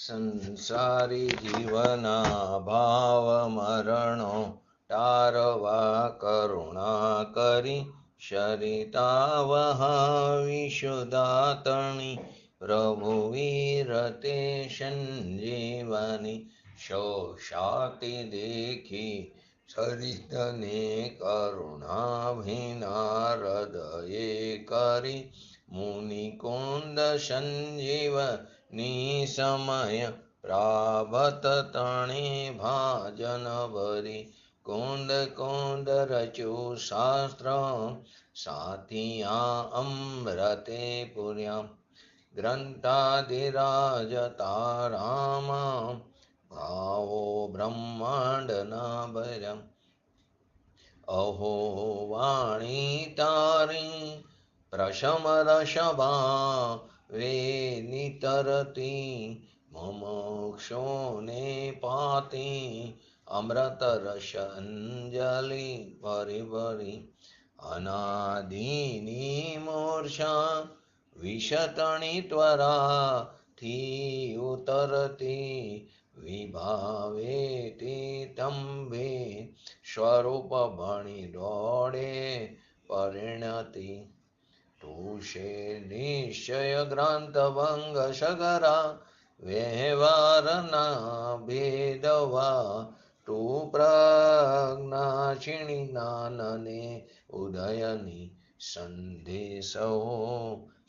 સંસારી જીવના ભાવ મરણો ટારવા કરુણા કરી શરિતા વહાવી શુદાતણી પ્રભુ વીરતે સંજીવની શોષાતિ દેખી સરિતને કરુણાભિના હૃદયે કરી મુનિકુંદ સંજીવ નિસમય પ્રાભત તણે ભાજન ભરી કુંદ કુંદ રચુ શાસ્ત્ર સાથિયા અમૃતે પુર્યા ગ્રંથાધિરાજતા રામ ભાવો બ્રહ્માંડના ભર્યા અહો વાણી તારી પ્રશમ રસભા વે નિતરતી મમોક્ષોને પાતી અમૃત રસ અંજલિ ભરી ભરી અનાદિની મૂર્છા વિષતણી ત્વરા થી ઉતરતી વિભાવે તે તંબે સ્વરૂપ ભણી દોડે પરિણતિ તુષે નિશ્ચય ગ્રંથ ભંગ સગરા વ્યવહારના ભેદવા તું પ્રજ્ઞાક્ષિણી જ્ઞાનને ઉદયની સંદેશો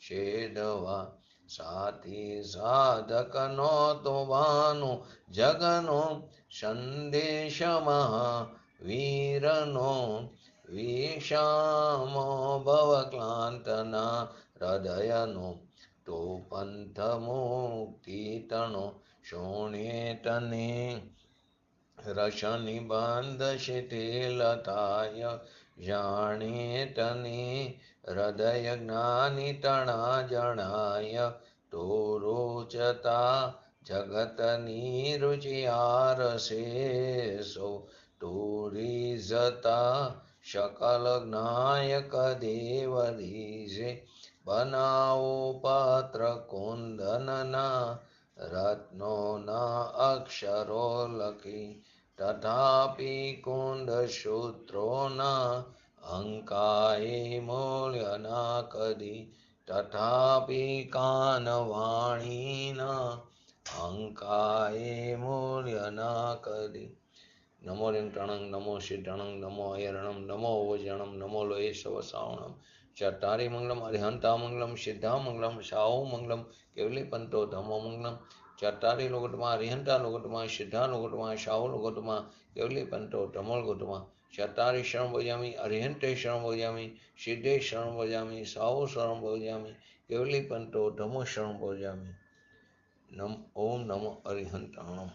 છેદવા સાથી સાધકનો તો ભાનો જગનો સંદેશ મહાવીરનો વિષામો ભવક્લાંતના હૃદયનો તો પંથ મુક્તિ તણો શોણે તને રસ નિબંધ શિથિલતાય જાણે તને હૃદય જ્ઞાની તણા જણાય તો રોચતા જગતની રુચિયાર શેષો તુરીજતા શકલ જ્ઞાયક દેવ દીજે બનાવો પાત્ર કુંદનના રત્નોના અક્ષરો લખી તથાપી કુંદ સૂત્રોના અંકાએ મૂલ્યના કદી તથાપી કાનવાણીના અંકાએ મૂલ્યના કદી નમો લિંગટણં નમો સિદ્ધણં નમો અયર્ણં નમો ઓજણં નમો લોયેશવ સાવણં ચટારી મંગલમ અરિહંતા મંગલમ સિદ્ધા મંગલમ સાહુ મંગલમ કેવલી પંતો ધમો મંગલમ ચટારી લોગટમાં અરિહંતા લોગટમાં સિદ્ધા લોગટમાં સાહુ લોગટમાં કેવલી પંતો ધમોલ ગોટમાં ચટારી શરણ ભોજામી અરિહંતે શરણ ભોજામી સિદ્ધે શરણ ભોજામી સાહુ શરણ ભોજામી કેવલી પંતો ધમો શરણ ભોજામી ઓમ નમો અરિહંતાણમ.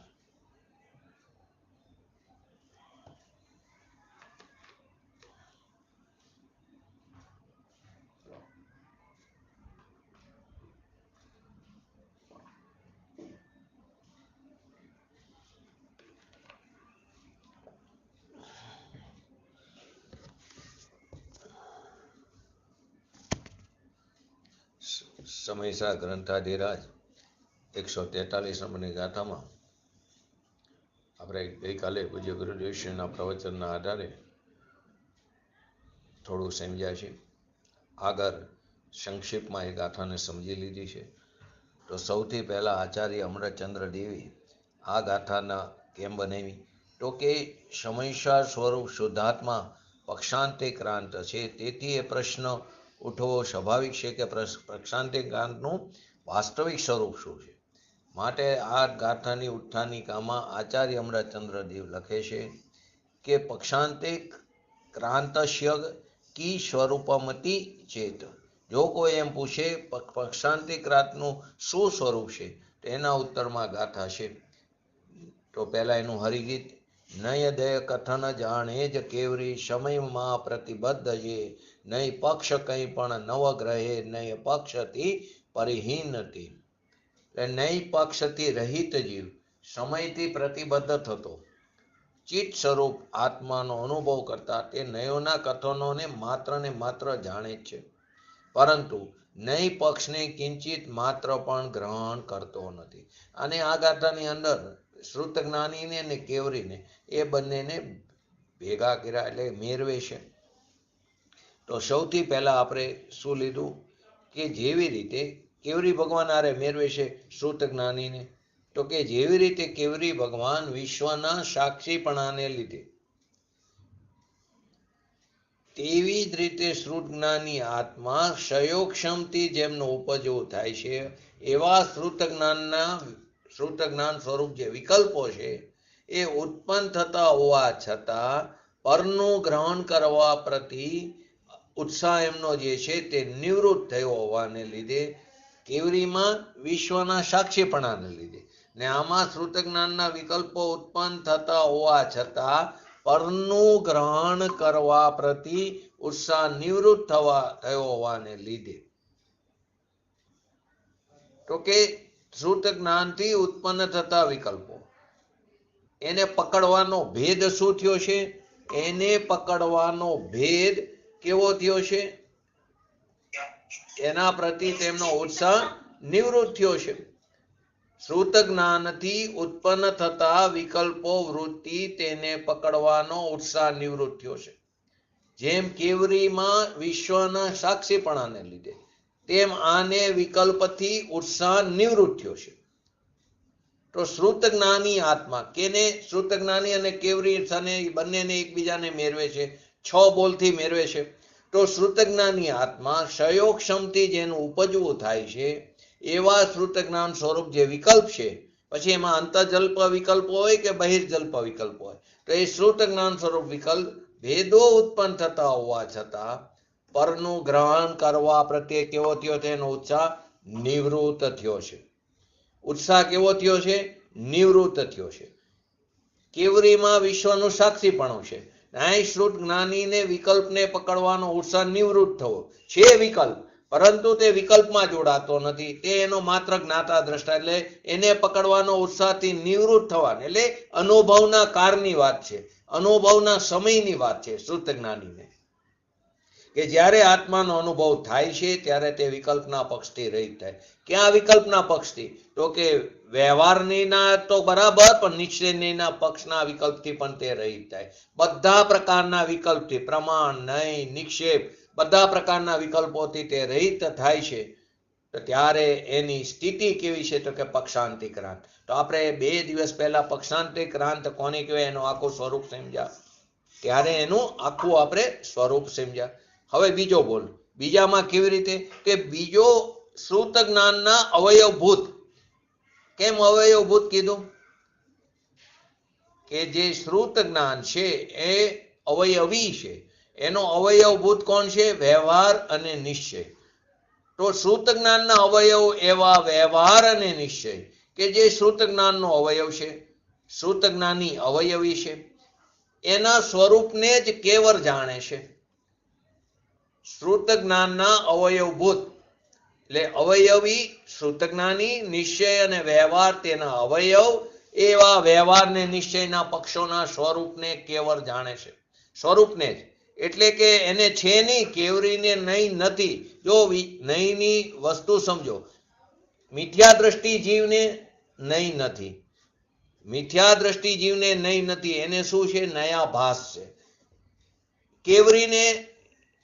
સમયસા ગ્રંથાધિરાજ 143 નંબરની ગાથામાં આપણે ગઈકાલે પૂજ્ય ગુરુદેવશ્રીના પ્રવચનના આધારે થોડું સમજ્યા છે. આગળ સંક્ષિપ્તમાં એ ગાથાને સમજી લીધી છે. તો સૌથી પહેલાં આચાર્ય અમરચંદ્ર દેવી આ ગાથાના કેમ બનાવી તો કે સમયસા સ્વરૂપ શુદ્ધાત્મા પક્ષાંતિક્રાંત છે. તેથી એ પ્રશ્ન ઉઠવો સ્વાભાવિક છે કે પક્ષાંતિક્રાંતનું વાસ્તવિક સ્વરૂપ શું છે. માટે આ ગાથાની ઉત્થાનિકામાં આચાર્ય અમરચંદ્ર દેવ લખે છે કે પક્ષાંતિક ક્રાંતસ્ય કી સ્વરૂપમતી ચેત. જો કોઈ એમ પૂછે પક્ષાંતિક્રાંતનું શું સ્વરૂપ છે તો એના ઉત્તરમાં ગાથા છે. તો પહેલાં એનું હરિગીત નયદય કથન જાણે જ કેવરી સમયમાં પ્રતિબદ્ધ છે નય પક્ષ કંઈ પણ નવગ્રહે નય પક્ષથી પરિહીનતી. એટલે નય પક્ષથી રહિત જીવ સમયથી પ્રતિબદ્ધ થતો ચિત્ત સ્વરૂપ આત્માનો અનુભવ કરતા તે નયોના કથનોને માત્ર ને માત્ર જાણે જ છે. પરંતુ નહીં પક્ષને કિંચિત માત્ર પણ ગ્રહણ કરતો નથી. અને આ ગાથાની અંદર શ્રુત જ્ઞાનીને અને કેવરીને એ બંનેને ભેગા કર્યા એટલે મેળવે છે. તો સૌથી પહેલા આપણે શું લીધું કે જેવી રીતે કેવરી ભગવાન આરે મેળવે છે શ્રુત જ્ઞાનીને, તો કે જેવી રીતે કેવરી ભગવાન વિશ્વના સાક્ષીપણાને લીધે તેવી જ રીતે શ્રુત જ્ઞાની આત્મા ક્ષયોક્ષમથી જેમનો ઉપજો થાય છે એવા શ્રુત જ્ઞાન સ્વરૂપ જે વિકલ્પો છે એ ઉત્પન્ન થતા હોવા છતાં પરનું ગ્રહણ કરવા પ્રતિ ઉત્સાહ એમનો જે છે તે નિવૃત્ત થયો હોવાને લીધે કેવરીમાં વિશ્વના સાક્ષીપણાને લીધે ને આમાં શ્રુત જ્ઞાનના વિકલ્પો ઉત્પન્ન થતા હોવા છતાં પરનું ગ્રહણ કરવા પ્રતિ ઉત્સાહ નિવૃત્ત થયો હોવાને લીધે, તો કે શ્રુત જ્ઞાનથી ઉત્પન્ન થતા વિકલ્પો એને પકડવાનો ભેદ શું થયો છે? એને પકડવાનો ભેદ કેવો થયો છે? એના પ્રતિ તેમનો ઉત્સાહ નિવૃત્ત થયો છે. શ્રુત જ્ઞાનથી ઉત્પન્ન થતા વિકલ્પો વૃત્તિ તેને પકડવાનો ઉત્સાહ નિવૃત્ત થયો છે. જેમ કેવરીમાં વિશ્વના સાક્ષીપણાને લીધે તેમ આને વિકલ્પથી ઉત્સાહ નિવૃત્ત થયો છે. તો શ્રુત જ્ઞાની આત્મા કેને શ્રુત જ્ઞાની અને કેવરી બંનેને એકબીજાને મેળવે છે, 6 બોલથી મેળવે છે. તો શ્રુત જ્ઞાની આત્મા ક્ષયોક્ષમથી જેનું ઉપજવું થાય છે એવા શ્રુત જ્ઞાન સ્વરૂપ જે વિકલ્પ છે, પછી એમાં અંતર્જલ્પ વિકલ્પ હોય કે બહિર્જલ્પ વિકલ્પ હોય, તો એ શ્રુત જ્ઞાન સ્વરૂપ વિકલ્પ ભેદો ઉત્પન્ન થતા હોવા છતાં પરનું ગ્રહણ કરવા પ્રત્યે કેવો થયો છે? એનો ઉત્સાહ નિવૃત્ત થયો છે. ઉત્સાહ કેવો થયો છે? નિવૃત્ત થયો છે. કેવરીમાં વિશ્વનું સાક્ષીપણું છે, અહીં શ્રુત જ્ઞાનીને વિકલ્પને પકડવાનો ઉત્સાહ નિવૃત્ત થવો છે વિકલ્પ, પરંતુ તે વિકલ્પમાં જોડાતો નથી. તે એનો માત્ર જ્ઞાતા દ્રષ્ટા એટલે એને પકડવાનો ઉત્સાહથી નિવૃત્ત થવાનો એટલે અનુભવના કાળની વાત છે, અનુભવના સમયની વાત છે. શ્રુત જ્ઞાનીને કે જ્યારે આત્માનો અનુભવ થાય છે ત્યારે તે વિકલ્પના પક્ષથી રહિત થાય. ક્યાં વિકલ્પના પક્ષથી? તો કે વ્યવહારના તો બરાબર, પણ નિશ્ચયના પક્ષના વિકલ્પથી પણ તે રહિત થાય. બધા પ્રકારના વિકલ્પથી, પ્રમાણ, નય, નિક્ષેપ, બધા પ્રકારના વિકલ્પોથી તે રહિત થાય છે. તો ત્યારે એની સ્થિતિ કેવી છે? તો કે પક્ષાંતિક્રાંત. તો આપણે 2 દિવસ પહેલા પક્ષાંતિક્રાંત કોને કહેવાય એનું આખું સ્વરૂપ સમજ્યા, ત્યારે એનું આખું આપણે સ્વરૂપ સમજ્યા. હવે બીજો બોલ, બીજામાં કેવી રીતે કે બીજો શ્રુત જ્ઞાનના અવયવભૂત. કેમ અવયવભૂત કીધું? કે જે શ્રુત જ્ઞાન છે એ અવયવી છે, એનો અવયવભૂત કોણ છે? વ્યવહાર અને નિશ્ચય. તો શ્રુત જ્ઞાનના અવયવ એવા વ્યવહાર અને નિશ્ચય કે જે શ્રુત જ્ઞાનનો અવયવ છે, શ્રુત જ્ઞાની અવયવી છે, એના સ્વરૂપને જ કેવર જાણે છે. શ્રુત જ્ઞાનના અવયવભૂત એટલે અવયવી શ્રુત જ્ઞાની, નિશ્ચય અને વ્યવહાર તેના અવયવ, એવા વ્યવહાર ને નિશ્ચયના પક્ષોના સ્વરૂપને કેવર જાણે છે. સ્વરૂપને જ એટલે કે એને છે નહીં, કેવરીને નહીં નથી. જો નહીંની વસ્તુ સમજો, મિથ્યા દ્રષ્ટિ જીવને નહીં નથી, મિથ્યા દ્રષ્ટિ જીવને નહીં નથી, એને શું છે? નયાભાસ છે. કેવરીને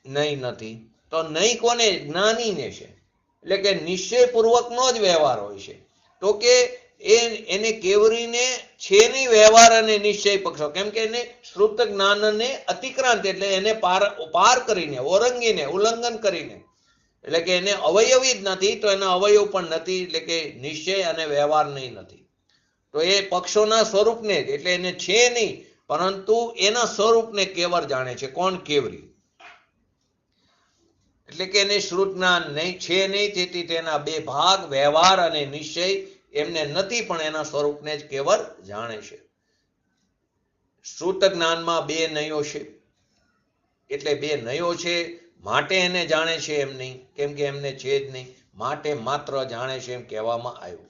નહીં નથી, તો નહીં કોને? જ્ઞાનીને છે. એટલે કે નિશ્ચયપૂર્વકનો જ વ્યવહાર હોય છે. તો કે એને કેવરીને છે નહીં વ્યવહાર અને નિશ્ચય પક્ષો, કેમ કે એને શ્રુત જ્ઞાનને અતિક્રાંત એટલે એને પાર કરીને, ઓરંગીને, ઉલ્લંઘન કરીને, એટલે કે એને અવયવી જ નથી, તો એના અવયવ પણ નથી, એટલે કે નિશ્ચય અને વ્યવહાર નહીં નથી. તો એ પક્ષોના સ્વરૂપને જ એટલે એને છે નહીં, પરંતુ એના સ્વરૂપને કેવર જાણે છે. કોણ? કેવરી. એટલે કે એને શ્રુત જ્ઞાન નહીં છે નહીં, તેથી તેના 2 ભાગ વ્યવહાર અને નિશ્ચય એમને નથી, પણ એના સ્વરૂપને જ કેવર જાણે છે. શ્રુત જ્ઞાનમાં 2 નયો છે, એટલે 2 નયો છે માટે એને જાણે છે એમ નહીં, કેમ કે એમને છે જ નહીં, માટે માત્ર જાણે છે એમ કહેવામાં આવ્યું.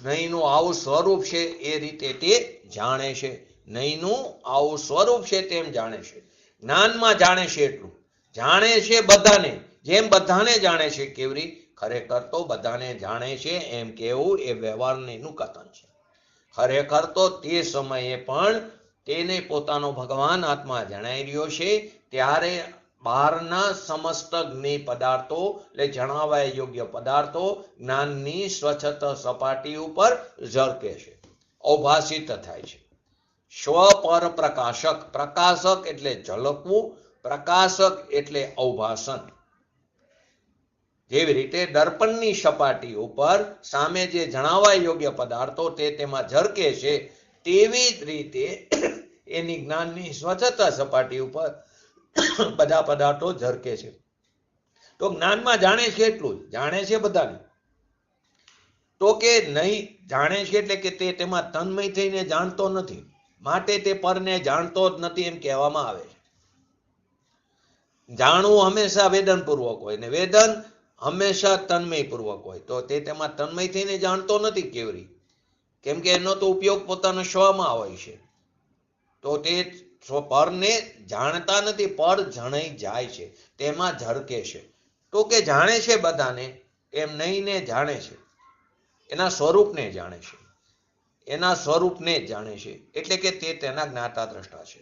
નહીંનું આવું સ્વરૂપ છે એ રીતે તે જાણે છે, નહીંનું આવું સ્વરૂપ છે તેમ જાણે છે. જ્ઞાનમાં જાણે છે એટલું, જાણે છે બધાને, જેમ બધાને જાણે છે કેવરી, ખરેખર તો બધાને જાણે છે એમ કેવું એ વ્યવહારનું કથન છે. ખરેખર તો તે સમયે પણ તેને પોતાનો ભગવાન આત્મા જણાઈ રહ્યો છે, ત્યારે બહારના સમસ્ત જ્ઞેય પદાર્થો એટલે જણાવાય યોગ્ય પદાર્થો જ્ઞાનની સ્વચ્છત સપાટી ઉપર ઝળકે છે, અવભાષિત થાય છે. સ્વ પર પ્રકાશક, પ્રકાશક એટલે ઝળકવું, પ્રકાશક એટલે અવભાષણ. જેવી રીતે દર્પણની સપાટી ઉપર સામે જે જણાવવા યોગ્ય પદાર્થો તે તેમાં ઝળકે છે, તેવી જ રીતે એની જ્ઞાનની સ્વચ્છતા સપાટી ઉપર બધા પદાર્થો ઝળકે છે. તો જ્ઞાનમાં જાણે છે એટલું જ, જાણે છે બધાને. તો કે નહીં જાણે છે એટલે કે તે તેમાં તન્મય થઈને જાણતો નથી, માટે તે પરને જાણતો જ નથી એમ કહેવામાં આવે છે. જાણવું હંમેશા વેદનપૂર્વક હોય ને વેદન હંમેશા તન્મયપૂર્વક હોય, તો તે તેમાં તન્મય થઈને જાણતો નથી કેવરી, કેમ કે એનો તો ઉપયોગ પોતાના સ્વમાં હોય છે. તો તે પરને જાણતા નથી, પર જણાઈ જાય છે, તેમાં ઝળકે છે. તો કે જાણે છે બધાને એમ નહીંને જાણે છે, એના સ્વરૂપને જાણે છે, એના સ્વરૂપને જ જાણે છે, એટલે કે તે તેના જ્ઞાતા દ્રષ્ટા છે.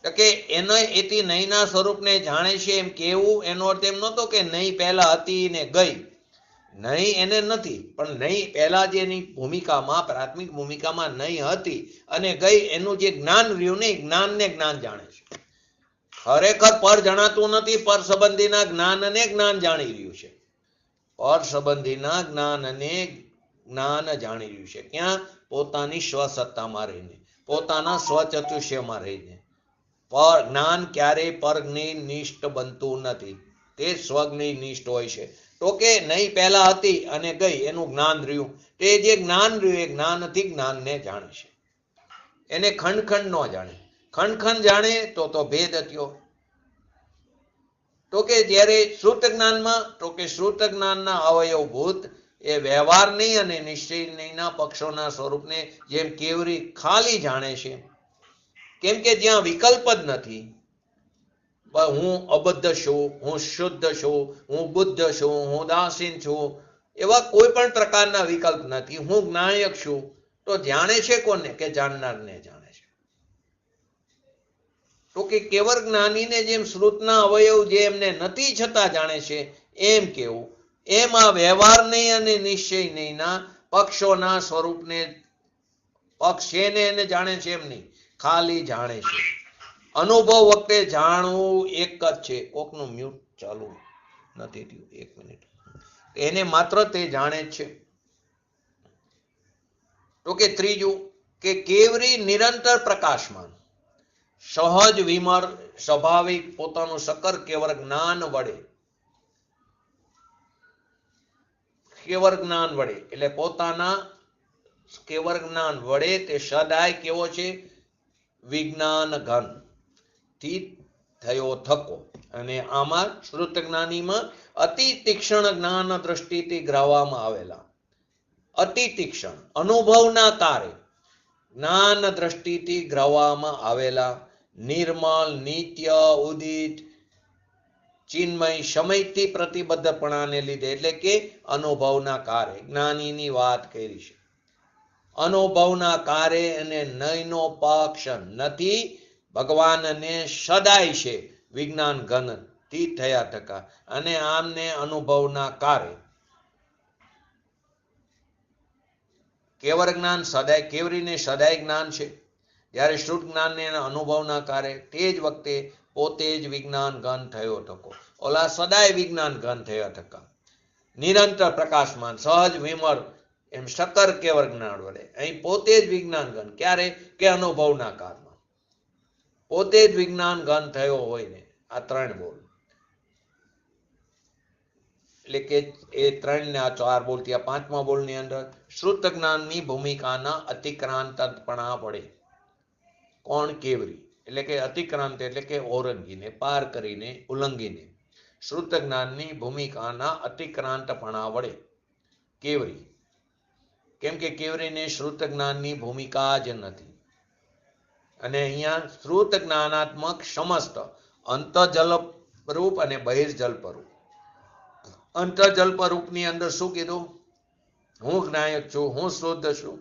કે એને એથી નહીંના સ્વરૂપને જાણે છે એમ કેવું, એનો અર્થ એમ નહોતો કે નહીં પહેલા હતી ને ગઈ. નહીં એને નથી, પણ નહીં પહેલા જે એની ભૂમિકામાં, પ્રાથમિક ભૂમિકામાં નહીં હતી અને ગઈ, એનું જે જ્ઞાન રહ્યું ને જ્ઞાનને જ્ઞાન જાણે છે. ખરેખર પર જણાતું નથી, પર સંબંધીના જ્ઞાનને જ્ઞાન જાણી રહ્યું છે. પર સંબંધીના જ્ઞાનને જ્ઞાન જાણી રહ્યું છે. ક્યાં? પોતાની સ્વસત્તામાં રહીને, પોતાના સ્વચતુષ્યમાં રહીને. પર જ્ઞાન ક્યારેય પરજ્ઞેય નિષ્ઠ બનતું નથી, તે સ્વજ્ઞેય નિષ્ઠ હોય છે. તો કે નહીં પહેલા હતી અને ગઈ, એનું જ્ઞાન રહ્યું, તે જે જ્ઞાન રહ્યું એ જ્ઞાનથી જ્ઞાનને જાણે છે. એને ખંડ ખંડ ન જાણે. ખંડ ખંડ જાણે તો ભેદ થયો. તો કે જ્યારે શ્રુત જ્ઞાનમાં, તો કે શ્રુત જ્ઞાનના અવયવભૂત એ વ્યવહારની અને નિશ્ચયના પક્ષોના સ્વરૂપને જેમ કેવરી ખાલી જાણે છે, કેમ કે જ્યાં વિકલ્પ જ નથી, હું અબદ્ધ છું, હું શુદ્ધ છું, હું બુદ્ધ છું, હું ઉદાસીન છું, એવા કોઈ પણ પ્રકારના વિકલ્પ નથી, હું જ્ઞાયક છું. તો જાણે છે કોને? કે જાણનારને જાણે છે. તો કે કેવળ જ્ઞાનીને જેમ શ્રુતના અવયવ જે એમને નથી છતાં જાણે છે એમ કેવું, એમ આ વ્યવહારને અને નિશ્ચયના પક્ષોના સ્વરૂપને, પક્ષ છે ને એને જાણે છે એમ નહીં, ખાલી જાણે છે. અનુભવ વખતે જાણવું એક જ છે. કોકનું મ્યુટ ચાલુ નથી થયું, 1 મિનિટ. એને માત્ર તે જાણે જ છે. તો કે ત્રીજું, કે કેવરી નિરંતર પ્રકાશમાન, સહજ વિમર, સ્વાભાવિક પોતાનું સકર કેવળ જ્ઞાન વડે, કેવળ જ્ઞાન વડે એટલે પોતાના કેવળ જ્ઞાન વડે તે સદાય કેવો છે? વિજ્ઞાન ઘન થી થયો થકો. અને આમાં શ્રુત જ્ઞાનીમાં અતિ તીક્ષ્ણ જ્ઞાન દ્રષ્ટિથી ગ્રહવામાં આવેલા, અતિ તીક્ષ્ણ અનુભવના તારે જ્ઞાન દ્રષ્ટિથી ગ્રહવામાં આવેલા નિર્મલ, નિત્ય, ઉદિત, ચિન્મય, સમયથી પ્રતિબદ્ધપણાને લીધે, એટલે કે અનુભવના કારે જ્ઞાનીની વાત કરી છે. અનુભવના કારે અને નયનો પક્ષ નથી, ભગવાનને સદાય છે વિજ્ઞાન ઘન થી થયા ટકા. અને આમને અનુભવના કારે કેવળ જ્ઞાન સદાય, કેવરીને સદાય જ્ઞાન છે, જ્યારે શ્રુત જ્ઞાનને અનુભવના કારે તે જ વખતે પોતે જ વિજ્ઞાન ઘન થયો ટકો. ઓલા સદાય વિજ્ઞાન ઘન થયા ટકા, નિરંતર પ્રકાશમાન, સહજ વિમર, એમ સકર કેવળ જ્ઞાન વડે. અહીં પોતે જ વિજ્ઞાન ઘન, ક્યારે? કે અનુભવના કાળમાં પોતે જ વિજ્ઞાન ઘન થયો હોય ને. આ 3 બોલ એટલે કે એ 3 ને આ 4 બોલ થી આ 5મા બોલની અંદર શ્રુત જ્ઞાનની ભૂમિકાના અતિક્રાંતપણા વડે. કોણ? કેવરી. એટલે કે અતિક્રાંત એટલે કે ઓરંગીને, પાર કરીને, ઉલ્લંઘીને. શ્રુત જ્ઞાનની ભૂમિકાના અતિક્રાંતપણા વડે કેવરી, કેમ કે કેવરીને શ્રુત જ્ઞાનની ભૂમિકા જ નથી. અને અહીંયા શ્રુત જ્ઞાનાત્મક સમસ્ત અંતઃજલ્પરૂપ અને બહિર્જલ્પરૂપ. અંતઃજલ્પરૂપની અંદર શું કીધું? હું જ્ઞાયક છું, હું શુદ્ધ છું,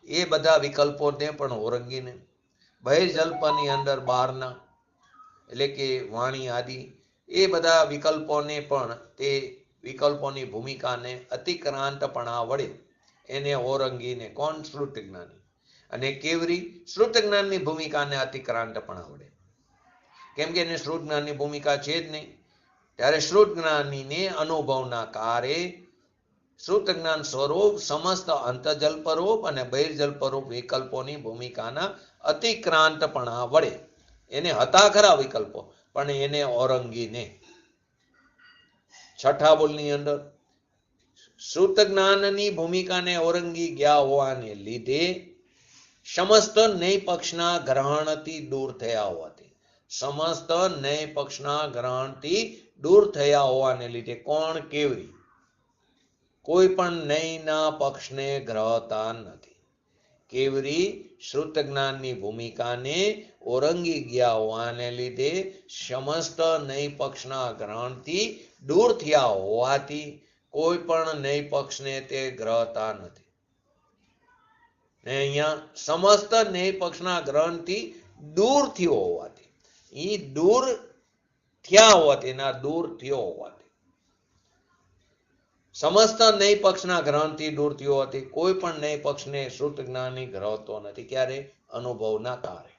એ બધા વિકલ્પોને પણ ઓળંગીને. બહિર્જલ્પની અંદર બહારના એટલે કે વાણી આદિ એ બધા વિકલ્પોને પણ તે વિકલ્પોની ભૂમિકાને અતિક્રાંતપણા વડે એને ઓળંગીને. કોણ? શ્રુત જ્ઞાની. અને કેવરી? શ્રુત જ્ઞાનની ભૂમિકાને અતિક્રાંતપણા વડે. કેમ કે એને શ્રુત જ્ઞાનની ભૂમિકા છે જ નહીં. ત્યારે શ્રુત જ્ઞાનીને અનુભવના કારે શ્રુત જ્ઞાન સ્વરૂપ સમસ્ત અંતઃજલ્પરૂપ અને બહિર્જલ્પરૂપ વિકલ્પોની ભૂમિકાના અતિક્રાંતપણા વડે એને હતા ખરા વિકલ્પો, પણ એને ઓળંગીને. છઠ્ઠા બોલની અંદર શ્રુત જ્ઞાનની ભૂમિકાને ઓળંગી ગયા હોવાને લીધે સમસ્ત ન્યાય પક્ષના ગ્રહણથી દૂર થયા હોવાથી. સમસ્ત ન્યાય પક્ષના ગ્રહણથી દૂર થયા હોવાને લીધે. કોણ? કેવરી. કોઈ પણ ન્યાયના પક્ષને ગ્રહતા નથી. કેવરી શ્રુત જ્ઞાનની ભૂમિકાને ઓળંગી ગયા હોવાને લીધે સમસ્ત ન્યાય પક્ષના ગ્રહણથી દૂર થયા હોવાથી કોઈ પણ ન્યાય પક્ષને તે ગ્રહતા નથી. ને અહીંયા સમસ્ત ન્યાય પક્ષના ગ્રહણથી દૂર થયો હોવાથી, એ દૂર થયા હોવાથી, ના દૂર થયો હોવાથી, સમસ્ત ન્યાય પક્ષના ગ્રહણથી દૂર થયો હોવાથી કોઈ પણ ન્યાય પક્ષને શ્રુત જ્ઞાની ગ્રહતો નથી. ક્યારે? અનુભવના કારે.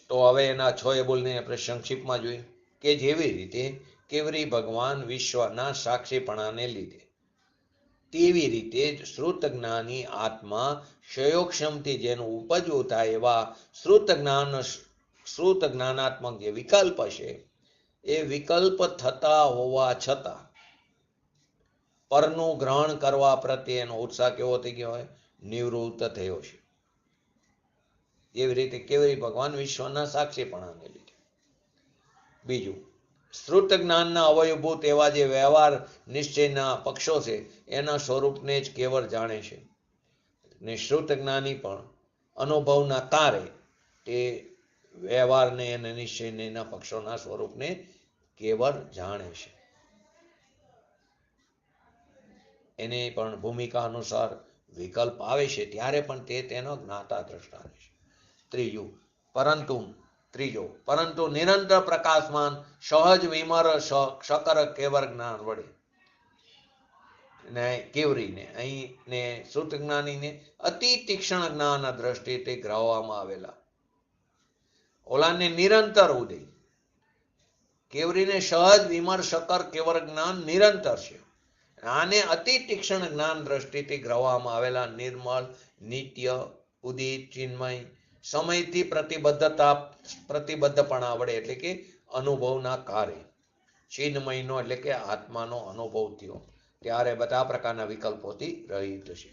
તો હવે એના 6 બોલને આપણે સંક્ષિપ્તમાં જોઈએ કે જેવી રીતે કેવરી ભગવાન વિશ્વના સાક્ષીપણાને લીધે, તેવી રીતે જ શ્રુત જ્ઞાની આત્મા ક્ષયોક્ષમથી જેનું ઉપજવું થાય એવા શ્રુત જ્ઞાનાત્મક જે વિકલ્પ છે એ વિકલ્પ થતા હોવા છતાં પરનું ગ્રહણ કરવા પ્રત્યે એનો ઉત્સાહ કેવો થઈ ગયો હોય? નિવૃત્ત થયો છે. એવી રીતે કેવરી ભગવાન વિશ્વના સાક્ષીપણાને લીધે. બીજું, શ્રુત જ્ઞાનના અવયવભૂત એવા જે વ્યવહાર નિશ્ચયના પક્ષો છે એના સ્વરૂપને જ કેવળ જાણે છે. ને શ્રુત જ્ઞાની પણ અનુભવના કારે તે વ્યવહારને અને નિશ્ચયના પક્ષોના સ્વરૂપને કેવળ જાણે છે. એને પણ ભૂમિકા અનુસાર વિકલ્પ આવે છે ત્યારે પણ તે તેનો જ્ઞાતા દ્રષ્ટા રહે છે. પરંતુ નિરંતર પ્રકાશમાન સહજ વિમર શકર કેવર જ્ઞાન વડે ને કેવરીને અહીં ને શ્રુત જ્ઞાનીને અતિ તીક્ષ્ણ જ્ઞાન દ્રષ્ટિએ ગ્રહવામાં આવેલા ઓલાને નિરંતર ઉદય, કેવરીને સહજ વિમર શકર કેવર જ્ઞાન નિરંતર છે. આને અતિ તીક્ષ્ણ જ્ઞાન દ્રષ્ટિથી ગ્રહવામાં આવેલા નિર્મળ, નિત્ય, ઉદિત, ચિન્મય, સમયથી પ્રતિબદ્ધપણા વડે એટલે કે અનુભવના કારે ચિન્મયનો એટલે કે આત્માનો અનુભવ થયો ત્યારે બધા પ્રકારના વિકલ્પોથી રહિત છે.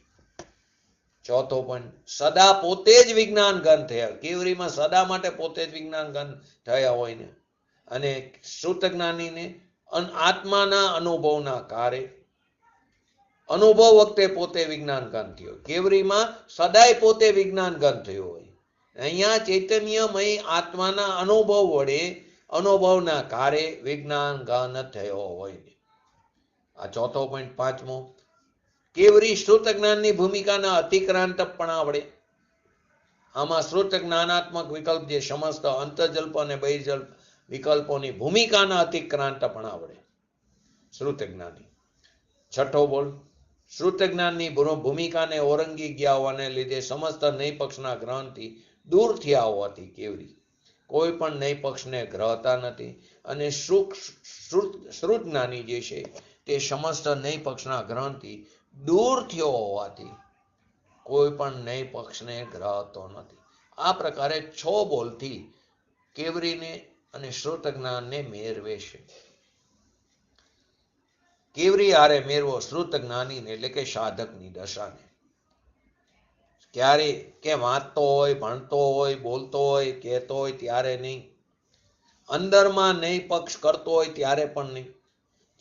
ચોથો પોઈન્ટ, સદા પોતે જ વિજ્ઞાન ઘન થયા. કેવરીમાં સદા માટે પોતે જ વિજ્ઞાન ઘન થયા હોય ને અને શ્રુત જ્ઞાનીને આત્માના અનુભવના કારે અનુભવ વખતે પોતે વિજ્ઞાન ઘન થયો. કેવરીમાં સદાય પોતે વિજ્ઞાન ઘન થયો હોય. અહીંયા ચૈતન્યમય આત્માના અનુભવ વડે અનુભવના કારે વિજ્ઞાન ઘન થયો હોય. આ ચોથો પોઈન્ટ. પાંચમો, કેવરી શ્રુત જ્ઞાનની ભૂમિકાના અતિક્રાંતપણા વડે. આમાં શ્રુત જ્ઞાનાત્મક વિકલ્પ જે સમસ્ત અંતર્જલ્પ અને બહિર્જલ્પ વિકલ્પોની ભૂમિકાના અતિક્રાંતપણા વડે શ્રુત જ્ઞાની. છઠ્ઠો બોલ, શ્રુત જ્ઞાનની ભૂમિકાને ઓળંગી ગયા હોવાને લીધે સમસ્ત ન્યાય પક્ષના ગ્રહણથી દૂર થયા હોવાથી કેવરી કોઈ પણ ન્યાય પક્ષને ગ્રહતા નથી. અને શ્રુત જ્ઞાની જે છે તે સમસ્ત ન્યાય પક્ષના ગ્રહણથી દૂર થયો હોવાથી કોઈ પણ ન્યાય પક્ષને ગ્રહતો નથી. આ પ્રકારે 6 બોલથી કેવરીને અને શ્રુત જ્ઞાનને મેળવે છે. કેવરી હારે મેળવો શ્રુત જ્ઞાનીને એટલે કે સાધકની દશાને. ક્યારે કે વાંચતો હોય, ભણતો હોય, બોલતો હોય, કહેતો હોય ત્યારે નહીં. અંદરમાં ન્યાય પક્ષ કરતો હોય ત્યારે પણ નહીં.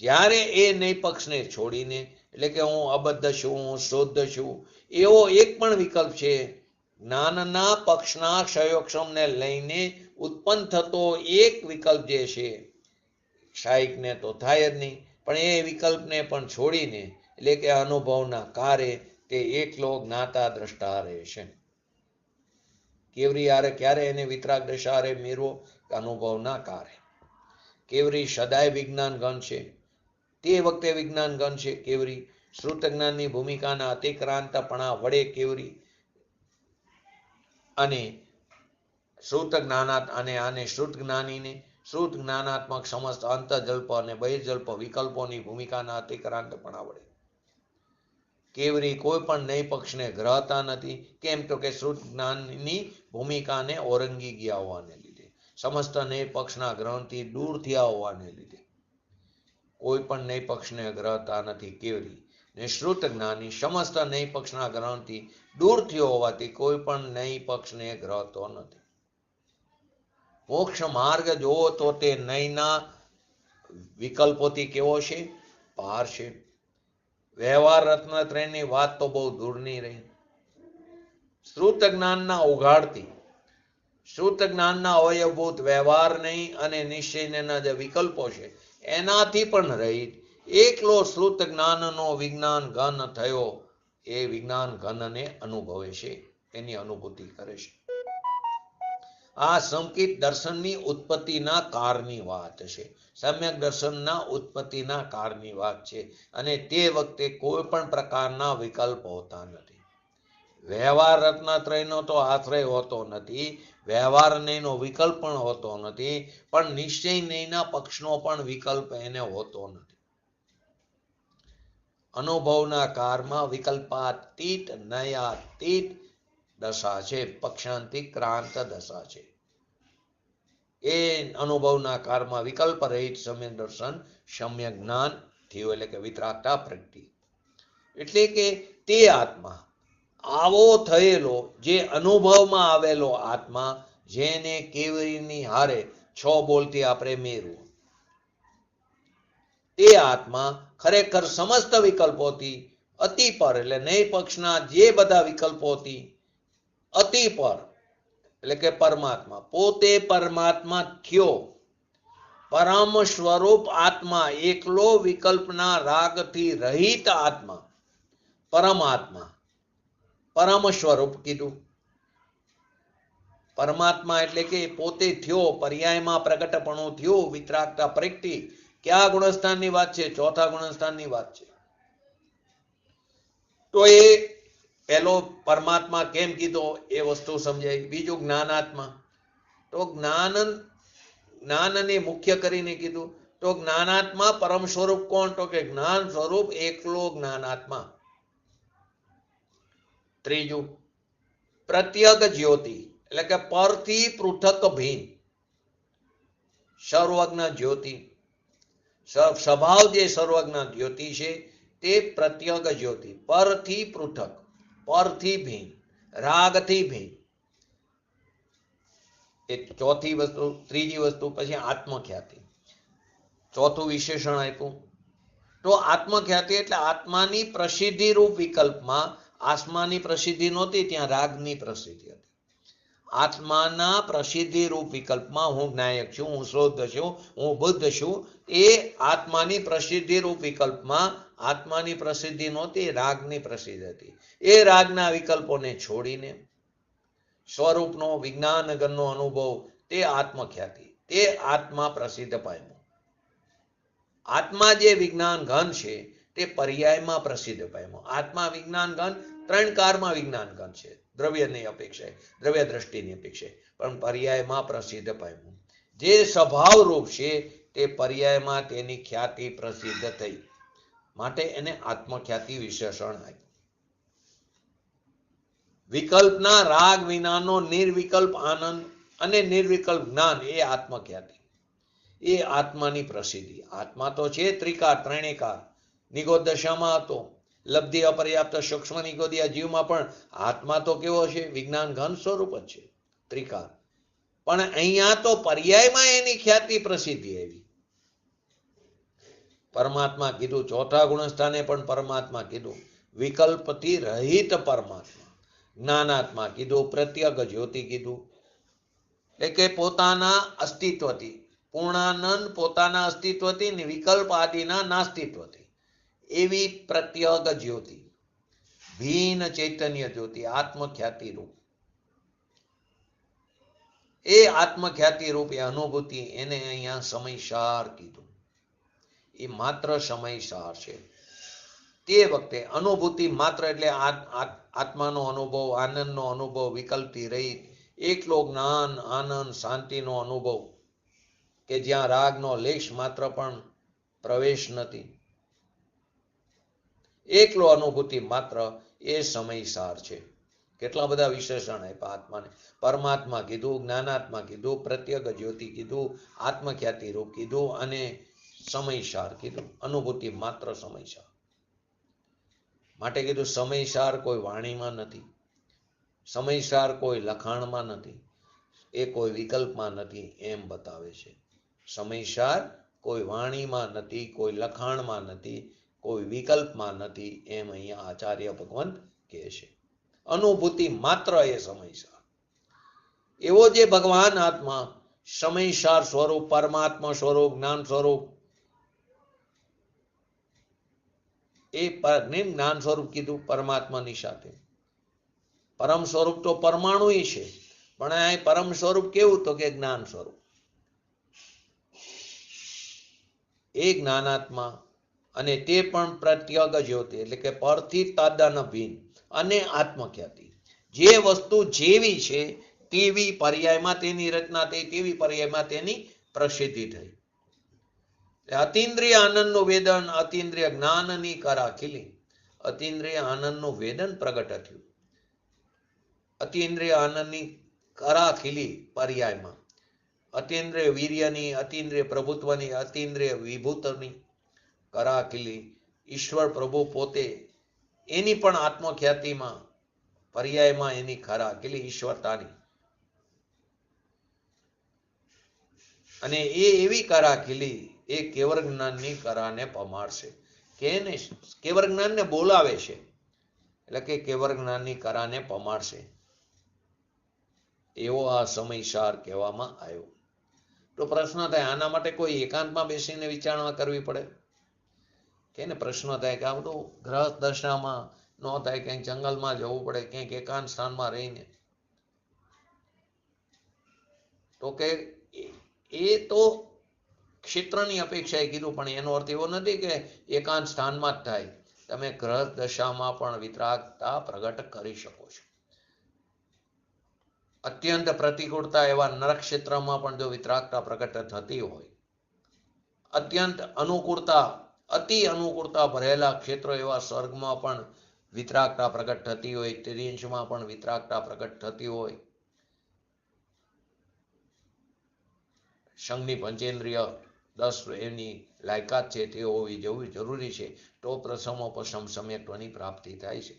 જ્યારે એ ન્યાય પક્ષને છોડીને એટલે કે હું અબદ્ધ છું, હું શુદ્ધ છું, એવો એક પણ વિકલ્પ છે જ્ઞાનના પક્ષના ક્ષયોક્ષમને લઈને ઉત્પન્ન થતો એક વિકલ્પ જે છે ક્ષાયિકને તો થાય જ નહીં, પણ એ વિકલ્પને પણ છોડીને એટલે કે અનુભવના કારે તે એકલો જ્ઞાતા દ્રષ્ટા રહેશે. કેવરી હારે ક્યારે એને વિતરાગ દશા હારે મેળવો? અનુભવના કારે. કેવરી સદાય વિજ્ઞાન ગણ છે, તે વખતે વિજ્ઞાન ગણ છે કેવરી. શ્રુત જ્ઞાનની ભૂમિકાના અતિક્રાંતપણા વડે કેવરી અને શ્રુત જ્ઞાનાત અને આને શ્રુત જ્ઞાનીને શ્રુત જ્ઞાનાત્મક સમસ્ત અંતજલ્પ અને બહિર્જલ્પ વિકલ્પોની ભૂમિકાના અતિક્રાંતપણા વડે કેવરી કોઈ પણ નય પક્ષને ગ્રહતા નથી. કેમ તો કે શ્રુત જ્ઞાનની ભૂમિકાને ઓરંગી ગયા હોવાને લીધે, સમસ્ત નય પક્ષના ગ્રહણથી દૂર થયા હોવાને લીધે કોઈ પણ નય પક્ષને ગ્રહતા નથી કેવરી. ને શ્રુત જ્ઞાની સમસ્ત નય પક્ષના ગ્રહણથી દૂર થયો હોવાથી કોઈ પણ નય પક્ષને ગ્રહતો નથી. મોક્ષ માર્ગ જોવો તો તે નયના વિકલ્પોથી કેવો છે? પાર છે. વ્યવહાર રત્નત્રયની વાત તો બહુ દૂરની રહી. શ્રુત જ્ઞાનના ઉઘાડથી શ્રુત જ્ઞાનના અવયવભૂત વ્યવહાર નહીં અને નિશ્ચયના જે વિકલ્પો છે એનાથી પણ રહિત એકલો શ્રુત જ્ઞાનનો વિજ્ઞાન ઘન થયો એ વિજ્ઞાન ઘનને અનુભવે છે, એની અનુભૂતિ કરે છે. આ સંકિત દર્શનની ઉત્પત્તિના કારની વાત છે. સમ્યક દર્શનના ઉત્પત્તિના કારની વાત છે. અને તે વખતે કોઈ પણ પ્રકારના વિકલ્પ હોતા નથી. વ્યવહાર રત્નત્રયનો તો આશ્રય હોતો નથી, વ્યવહાર નયનો વિકલ્પ પણ હોતો નથી, પણ નિશ્ચય નયના પક્ષનો પણ વિકલ્પ એને હોતો નથી. અનુભવના કારમાં વિકલ્પાતીત નયાતીત દશા છે, પક્ષાંતિક ક્રાંત દશા છે. એ અનુભવના કારમાં વિકલ્પ રહિત સમ્યક દર્શન, સમ્યક જ્ઞાન થયું, એટલે કે વિતરાગતા પ્રગટી. એટલે કે તે આત્મા આવો થયેલો, જે અનુભવમાં આવેલો આત્મા, જેને કેવરીની હારે 6 બોલથી આપણે મેળવો, તે આત્મા ખરેખર સમસ્ત વિકલ્પોથી અતિ પર, એટલે નય પક્ષના જે બધા વિકલ્પોથી અતિ પર, એટલે કે પરમાત્મા, પોતે પરમાત્મા થયો, પરમ સ્વરૂપ આત્મા, એકલો વિકલ્પના રાગથી રહિત આત્મા, પરમાત્મા, પરમ સ્વરૂપ કીધું. પરમાત્મા એટલે કે પોતે થયો, પર્યાયમાં પ્રગટપણું થયું, વિતરાગતા પ્રગટી. કયા ગુણસ્થાનની વાત છે? 4થા ગુણસ્થાનની વાત છે. તો એ પહેલો પરમાત્મા કેમ કીધો એ વસ્તુ સમજાય. બીજું જ્ઞાનાત્મા, તો જ્ઞાનને મુખ્ય કરીને કીધું. તો જ્ઞાનાત્મા પરમ સ્વરૂપ કોણ? તો કે જ્ઞાન સ્વરૂપ એકલો જ્ઞાનાત્મા. ત્રીજું પ્રત્યગ જ્યોતિ, એટલે કે પરથી પૃથક ભીન, સર્વજ્ઞ જ્યોતિ. સ્વભાવ જે સર્વજ્ઞ જ્યોતિ છે તે પ્રત્યગ જ્યોતિ, પરથી પૃથક, પરથી ભીન, રાગથી ભીન. એ ચોથી વસ્તુ. ત્રીજી વસ્તુ પછી આત્મખ્યાતિ. ચોથું વિશેષણ આપ્યું. તો આત્મખ્યાતિ એટલે આત્માની પ્રસિદ્ધિ રૂપ વિકલ્પમાં આત્માની પ્રસિદ્ધિ નહોતી, ત્યાં રાગની પ્રસિદ્ધિ હતી. આત્માના પ્રસિદ્ધિ રૂપ વિકલ્પમાં હું જ્ઞાયક છું, હું શુદ્ધ છું, હું બુદ્ધ છું, એ આત્માની પ્રસિદ્ધિ રૂપ વિકલ્પમાં આત્માની પ્રસિદ્ધિ નહોતી, રાગની પ્રસિદ્ધિ હતી. એ રાગના વિકલ્પોને છોડીને સ્વરૂપનો વિજ્ઞાનગણનો અનુભવ, તે આત્મખ્યાતિ, તે આત્મા પ્રસિદ્ધ પામ્યો. આત્મા જે વિજ્ઞાન ઘન છે તે પર્યાયમાં પ્રસિદ્ધ પામ્યો. આત્મા વિજ્ઞાન ઘન 3 કારમાં વિજ્ઞાન ઘન છે, દ્રવ્યની અપેક્ષાએ, દ્રવ્ય દ્રષ્ટિની અપેક્ષાએ, પણ પર્યાયમાં પ્રસિદ્ધ પામ્યું. જે સ્વભાવ રૂપ છે તે પર્યાયમાં તેની ખ્યાતિ પ્રસિદ્ધ થઈ, માટે એને આત્મખ્યાતિ વિશેષણ આપ્યું. વિકલ્પના રાગ વિનાનો નિર્વિકલ્પ આનંદ અને નિર્વિકલ્પ જ્ઞાન, એ આત્મખ્યાતિ, એ આત્માની પ્રસિદ્ધિ. આત્મા તો છે ત્રિકાર, ત્રણેકાર. નિગોદ દશામાં હતો, લબ્ધિ અપર્યાપ્ત સૂક્ષ્મ નિગોદિયા જીવમાં પણ આત્મા તો કેવો છે? વિજ્ઞાન ઘન સ્વરૂપ જ છે, ત્રિકાર. પણ અહીંયા તો પર્યાયમાં એની ખ્યાતિ પ્રસિદ્ધિ આવી. પરમાત્મા કીધું, ચોથા ગુણસ્થાને પણ પરમાત્મા કીધું, વિકલ્પથી રહિત પરમાત્મા. જ્ઞાનાત્મા કીધું, પ્રત્યગ જ્યોતિ કીધું, એટલે કે પોતાના અસ્તિત્વથી, પૂર્ણાનંદ પોતાના અસ્તિત્વથી ને વિકલ્પ આદિના નાસ્તિત્વથી એવી પ્રત્યગ જ્યોતિ, ભીન ચૈતન્ય જ્યોતિ, આત્મખ્યાતિ રૂપ. એ આત્મખ્યાતિ રૂપ એ અનુભૂતિ, એને અહીંયા સમયસાર કીધું. એ માત્ર સમયસાર છે. તે વખતે અનુભૂતિ માત્ર એટલે આત્માનો અનુભવ, આનંદનો અનુભવ, વિકલ્પથી રહિત, એકલો જ્ઞાન, આનંદ, શાંતિનો અનુભવ કે જ્યાં રાગનો લેશ માત્ર પણ પ્રવેશ નથી. એકલો અનુભૂતિ માત્ર એ સમયસાર છે. કેટલા બધા વિશેષણ આપ્યા આત્માને. પરમાત્મા કીધું, જ્ઞાનાત્મા કીધું, પ્રત્યગ જ્યોતિ કીધું, આત્મખ્યાતિ રૂપ કીધું અને સમયસાર કીધું. અનુભૂતિ માત્ર સમયસાર. માટે કીધું સમયસાર કોઈ વાણીમાં નથી, સમયસાર કોઈ લખાણમાં નથી, એ કોઈ વિકલ્પમાં નથી એમ બતાવે છે. સમયસાર કોઈ વાણીમાં નથી, કોઈ લખાણમાં નથી, કોઈ વિકલ્પમાં નથી એમ અહીંયા આચાર્ય ભગવંત કહે છે. અનુભૂતિ માત્ર એ સમયસાર. એવો જે ભગવાન આત્મા સમયસાર સ્વરૂપ, પરમાત્મા સ્વરૂપ, જ્ઞાન સ્વરૂપ, એ જ્ઞાન સ્વરૂપ કીધું પરમાત્માની સાથે. પરમ સ્વરૂપ તો પરમાણુ છે, પણ આ પરમ સ્વરૂપ કેવું? તો કે જ્ઞાન સ્વરૂપ. એ જ્ઞાનાત્મા અને તે પણ પ્રત્યગ જ્યોતિ, એટલે કે પરથી તદ્દન ભિન્ન અને આત્મખ્યાતિ. જે વસ્તુ જેવી છે તેવી પર્યાયમાં તેની રચના થઈ, તેવી પર્યાયમાં તેની પ્રસિદ્ધિ થઈ. અતિન્દ્રિય આનંદનું વેદન, અતિન્દ્રિય જ્ઞાનની કરા ખીલી. અતિન્દ્રિય આનંદનું વેદન પ્રગટ થયું, અતિન્દ્રિય આનંદની કરા ખીલી પર્યાયમાં. અતિન્દ્રિય વીર્યની, અતિન્દ્રિય પ્રભુત્વની, અતિન્દ્રિય વિભૂતની કરા ખીલી. ઈશ્વર પ્રભુ પોતે, એની પણ આત્મખ્યાતિમાં પર્યાયમાં એની ખરા ખીલી ઈશ્વરતાની. અને એ એવી કરા ખીલી, એ કેવળ જ્ઞાનની કરાને પમાડશે. કેને? કેવળ જ્ઞાનને બોલાવે છે, એટલે કે કેવળ જ્ઞાનની કરાને પમાડશે. એવો આ સમયસાર કહેવામાં આવ્યો. તો પ્રશ્ન થાય, આના માટે કોઈ એકાંતમાં બેસીને વિચારણા કરવી પડે? કે ને પ્રશ્ન થાય કે આ બધું ગ્રહસ્થ દશામાં ન થાય, ક્યાંક જંગલમાં જવું પડે, ક્યાંક એકાંત સ્થાનમાં રહીને. તો કે એ તો ક્ષેત્રની અપેક્ષાએ કીધું, પણ એનો અર્થ એવો નથી કે એકાંત સ્થાનમાં જ થાય. તમે ગ્રહસ્થ દશામાં પણ વિતરાગતા પ્રગટ કરી શકો છો. અત્યંત પ્રતિકૂળતા એવા નરક ક્ષેત્રમાં પણ જો વિતરાગતા પ્રગટ થતી હોય, અત્યંત અનુકૂળતા, અતિ અનુકૂળતા ભરેલા ક્ષેત્રો એવા સ્વર્ગમાં પણ વિતરાગતા પ્રગટ થતી હોય, તિર્યંશમાં પણ વિતરાગતા પ્રગટ થતી હોય, સંઘની પંચેન્દ્રિય 10 એની લાયકાત છે તે હોવી જરૂરી છે, તો પ્રસમોપસમ સમ્યક્ત્વની પ્રાપ્તિ થાય છે.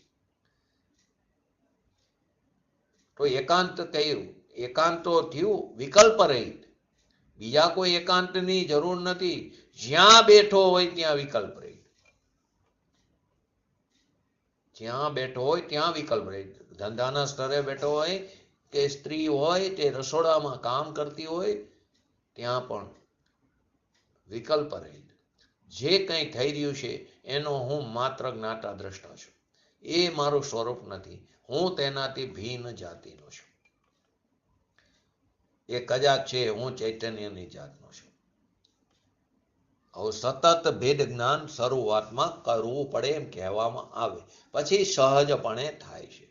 તો એકાંત કહ્યું, એકાંત તો થયું વિકલ્પ રહિત. બીજા કોઈ એકાંતની જરૂર નથી. જ્યાં બેઠો હોય ત્યાં વિકલ્પ રહિત, જ્યાં બેઠો હોય ત્યાં વિકલ્પ રહિત. ધંધાના સ્તરે બેઠો હોય કે સ્ત્રી હોય તે રસોડામાં કામ કરતી હોય, ત્યાં પણ વિકલ્પ રહિત. જે કંઈ થઈ રહ્યું છે એનો હું માત્ર જ્ઞાતા દ્રષ્ટા છું. એ મારું સ્વરૂપ નથી, હું તેનાથી ભિન્ન જાતિનો છું. એ કજાત છે, હું ચૈતન્યની જાતનો છું. હવે સતત ભેદ જ્ઞાન શરૂઆતમાં કરવું પડે એમ કહેવામાં આવે, પછી સહજપણે થાય છે.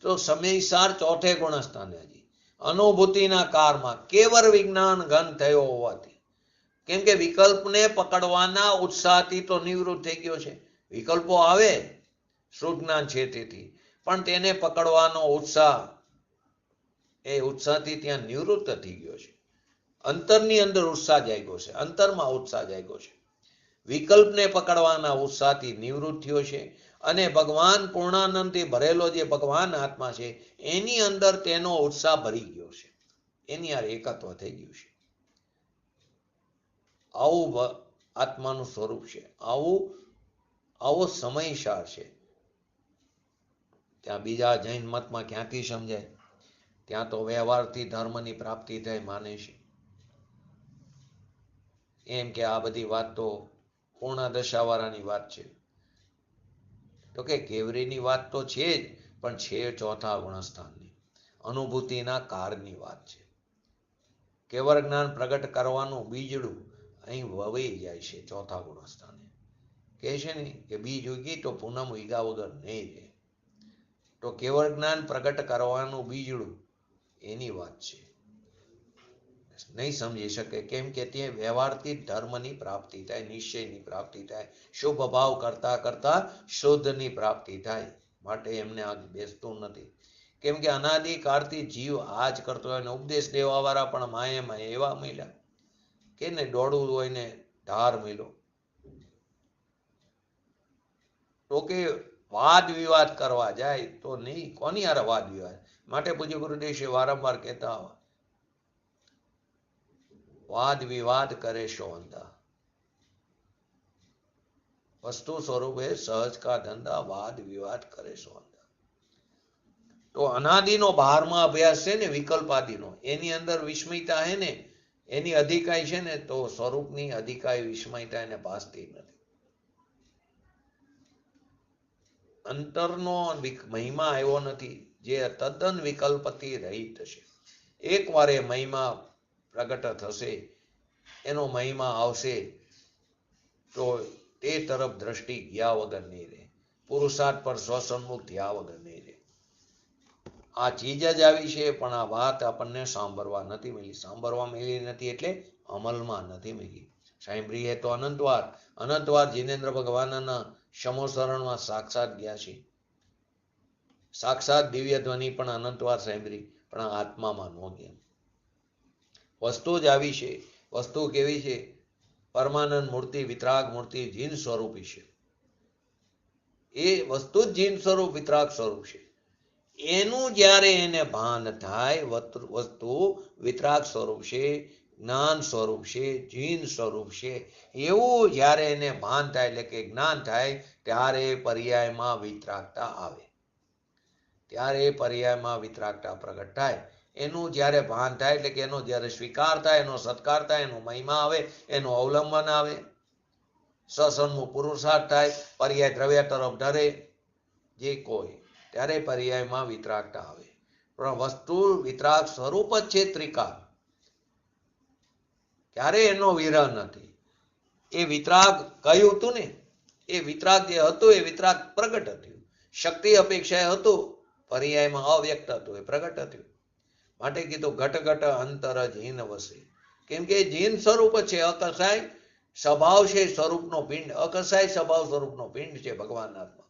તો સમયસાર ચોથે ગુણસ્થાને હજી અનુભૂતિના કાળમાં કેવળ વિજ્ઞાન ઘન થયો હોવાથી, કેમ કે વિકલ્પને પકડવાના ઉત્સાહથી તો નિવૃત્ત થઈ ગયો છે. વિકલ્પો આવે શુદ્ધ જ્ઞાન છે તેથી, પણ તેને પકડવાનો ઉત્સાહ, એ ઉત્સાહથી ત્યાં નિવૃત્ત થઈ ગયો છે. અંતરની અંદર ઉત્સાહ જાગ્યો છે, અંતરમાં ઉત્સાહ જાગ્યો છે. વિકલ્પને પકડવાના ઉત્સાહથી નિવૃત્ત થયો છે, અને ભગવાન પૂર્ણાનંદથી ભરેલો જે ભગવાન આત્મા છે એની અંદર તેનો ઉત્સાહ ભરી ગયો છે, એની આ એકત્વ થઈ ગયું છે. આવું આત્માનું સ્વરૂપ છે. આવો સમયસાર છે. ત્યાં બીજા જૈન મતમાં ક્યાંથી સમજાય? ત્યાં તો વ્યવહારથી ધર્મની પ્રાપ્તિ થાય માને છે. એમ કે આ બધી વાત તો પૂર્ણ દશાવાળાની વાત છે. તો કે કેવરીની વાત તો છે જ, પણ છે ચોથા ગુણસ્થાનની, અનુભૂતિના કારની વાત છે. કેવળ જ્ઞાન પ્રગટ કરવાનું બીજડું અહીં વવાઈ જાય છે ચોથા ગુણસ્થાને. કહે છે ને કે બીજ ઉગી તો પૂનમ ઉગ્યા વગર નહીં રહે. તો કેવળ જ્ઞાન પ્રગટ કરવાનું બીજડું એની વાત છે. નહીં સમજી શકે, કેમ કે તે વ્યવહારથી ધર્મની પ્રાપ્તિ થાય, નિશ્ચયની પ્રાપ્તિ થાય, શુભ ભાવ કરતા કરતા શુદ્ધની પ્રાપ્તિ થાય. માટે એમને આ બેસતું નથી. કેમ કે અનાદિકાળથી જીવ આ જ કરતો હોય ને ઉપદેશ દેવા વાળા પણ માયે એવા મળ્યા કે ને દોડવું હોય ને ધાર મળ્યો. તો કે વાદ વિવાદ કરવા જાય તો નહીં, કોની હારે વાદ વિવાદ? માટે પૂજ્ય ગુરુદેવ વારંવાર કહેતા વાદ વિવાદ કરે શો અંધા, વસ્તુ સ્વરૂપે સહજ કા ધંધા, વાદ વિવાદ કરે શો અંધા. તો અનાદિનો 12મા અભ્યાસ છે ને વિકલ્પાદિનો, એની અંદર વિસ્મયતા હે ને, એની અધિકાય છે ને, તો સ્વરૂપની અધિકાય વિસ્મયતા એને ભાસતી નથી. અંતરનો મહિમા આવ્યો નથી, જે તદ્દન વિકલ્પથી રહિત છે. એકવાર એ મહિમા પ્રગટ થશે, એનો મહિમા આવશે, તો તે તરફ દ્રષ્ટિ ગયા વગર નહીં રહે, પુરુષાર્થ પર સ્વસન્મુખ થયા વગર નહીં રહે. આ ચીજ જ આવી છે, પણ આ વાત આપણને સાંભળવા નથી મળી. સાંભળવા મળી નથી એટલે અમલમાં નથી મળી. સાંભળી એ તો અનંતવાર જીનેન્દ્ર ભગવાનના સમોસરણમાં સાક્ષાત ગયા છે. સાક્ષાત દિવ્ય ધ્વનિ પણ અનંતવાર સાંભળી, પણ આત્મામાં ન ગયા. વસ્તુ જ આવી છે. વસ્તુ કેવી છે? પરમાનંદ મૂર્તિ, વિતરાગ મૂર્તિ, જીન સ્વરૂપી છે. એ વસ્તુ જ જીન સ્વરૂપ, વિતરાગ સ્વરૂપ છે. એનું જ્યારે એને ભાન થાય, વસ્તુ વિતરાગ સ્વરૂપ છે, જ્ઞાન સ્વરૂપ છે, જીન સ્વરૂપ છે, એવું જ્યારે એને ભાન થાય, એટલે કે જ્ઞાન થાય, ત્યારે પર્યાયમાં વિતરાગતા આવે. ત્યારે પર્યાયમાં વિતરાગતા પ્રગટ થાય. એનું જ્યારે ભાન થાય, એટલે કે એનો જ્યારે સ્વીકાર થાય, એનો સત્કાર થાય, એનો મહિમા આવે, એનું અવલંબન આવે, સસન્મુખ પુરુષાર્થ થાય, પર્યાય દ્રવ્ય તરફ ઢરે, જે કોઈ, ત્યારે પર્યાયમાં વિતરાગતા આવે. પણ વસ્તુ વિતરાગ સ્વરૂપ જ છે ત્રિકાળ. ક્યારે એનો વિરહ નથી. એ વિતરાગ કહ્યું હતું ને, એ વિતરાગ જે હતું એ વિતરાગ પ્રગટ થયું. શક્તિ અપેક્ષાએ હતું, પર્યાયમાં અવ્યક્ત હતું, એ પ્રગટ થયું. માટે કીધું ઘટ ઘટ અંતર જીન વસે. કેમ કે જીન સ્વરૂપ છે, અકસાય સ્વભાવ છે, સ્વરૂપનો પિંડ, અકસાય સ્વભાવ સ્વરૂપનો પિંડ છે ભગવાનના આત્મા.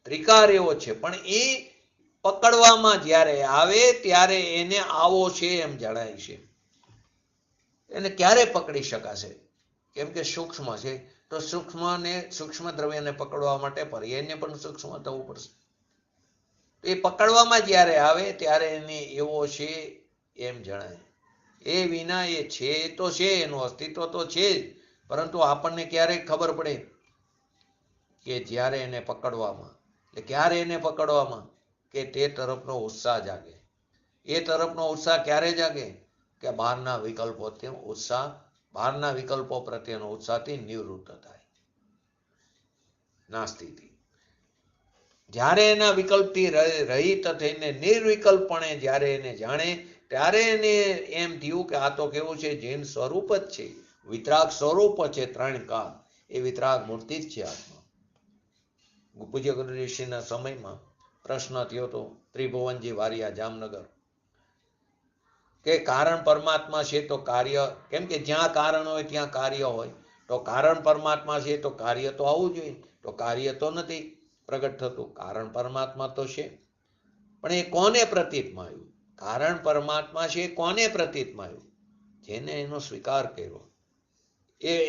ત્રિકાર એવો છે, પણ એ પકડવામાં જ્યારે આવે ત્યારે એને આવો છે એમ જણાય છે. એને ક્યારે પકડી શકાશે? કેમ કે સૂક્ષ્મ છે, તો સૂક્ષ્મ દ્રવ્યને પકડવા માટે પર્યાયને પણ સૂક્ષ્મ થવું પડશે. એ પકડવામાં જ્યારે આવે ત્યારે એને એવો છે એમ જણાય. એ વિના એ છે તો છે, એનું અસ્તિત્વ તો છે જ, પરંતુ આપણને ક્યારે ખબર પડે? કે જ્યારે એને પકડવામાં, એટલે ક્યારે એને પકડવામાં? કે તે તરફનો ઉત્સાહ જાગે. એ તરફનો ઉત્સાહ ક્યારે જાગે? કે બહારના વિકલ્પો પ્રત્યેનો ઉત્સાહથી નિવૃત્ત થાય, નાસ્તિથી. જ્યારે એના વિકલ્પથી રહિત થઈને નિર્વિકલ્પણે જ્યારે એને જાણે, ત્યારે એને એમ થયું કે આ તો કેવું છે, જીન સ્વરૂપ જ છે, વિતરાગ સ્વરૂપ છે, ત્રણ કાળ. એ વિતરાગ મૂર્તિ જ છે આત્મા. પૂજ્ય ગુરુ ઋષિના સમયમાં પ્રશ્ન થયો હતો, ત્રિભુવનજી વારિયા, જામનગર, કે કારણ પરમાત્મા છે તો કાર્ય, કેમ કે જ્યાં કારણ હોય ત્યાં કાર્ય હોય, તો કારણ પરમાત્મા છે તો કાર્ય તો આવવું જોઈએ. તો કાર્ય તો નથી પ્રગટ થતું, કારણ પરમાત્મા તો છે, પણ એ કોને પ્રતીતમાં આવ્યું? કારણ પરમાત્મા છે, કોને પ્રતીતમાં આવ્યું? જેને એનો સ્વીકાર કર્યો.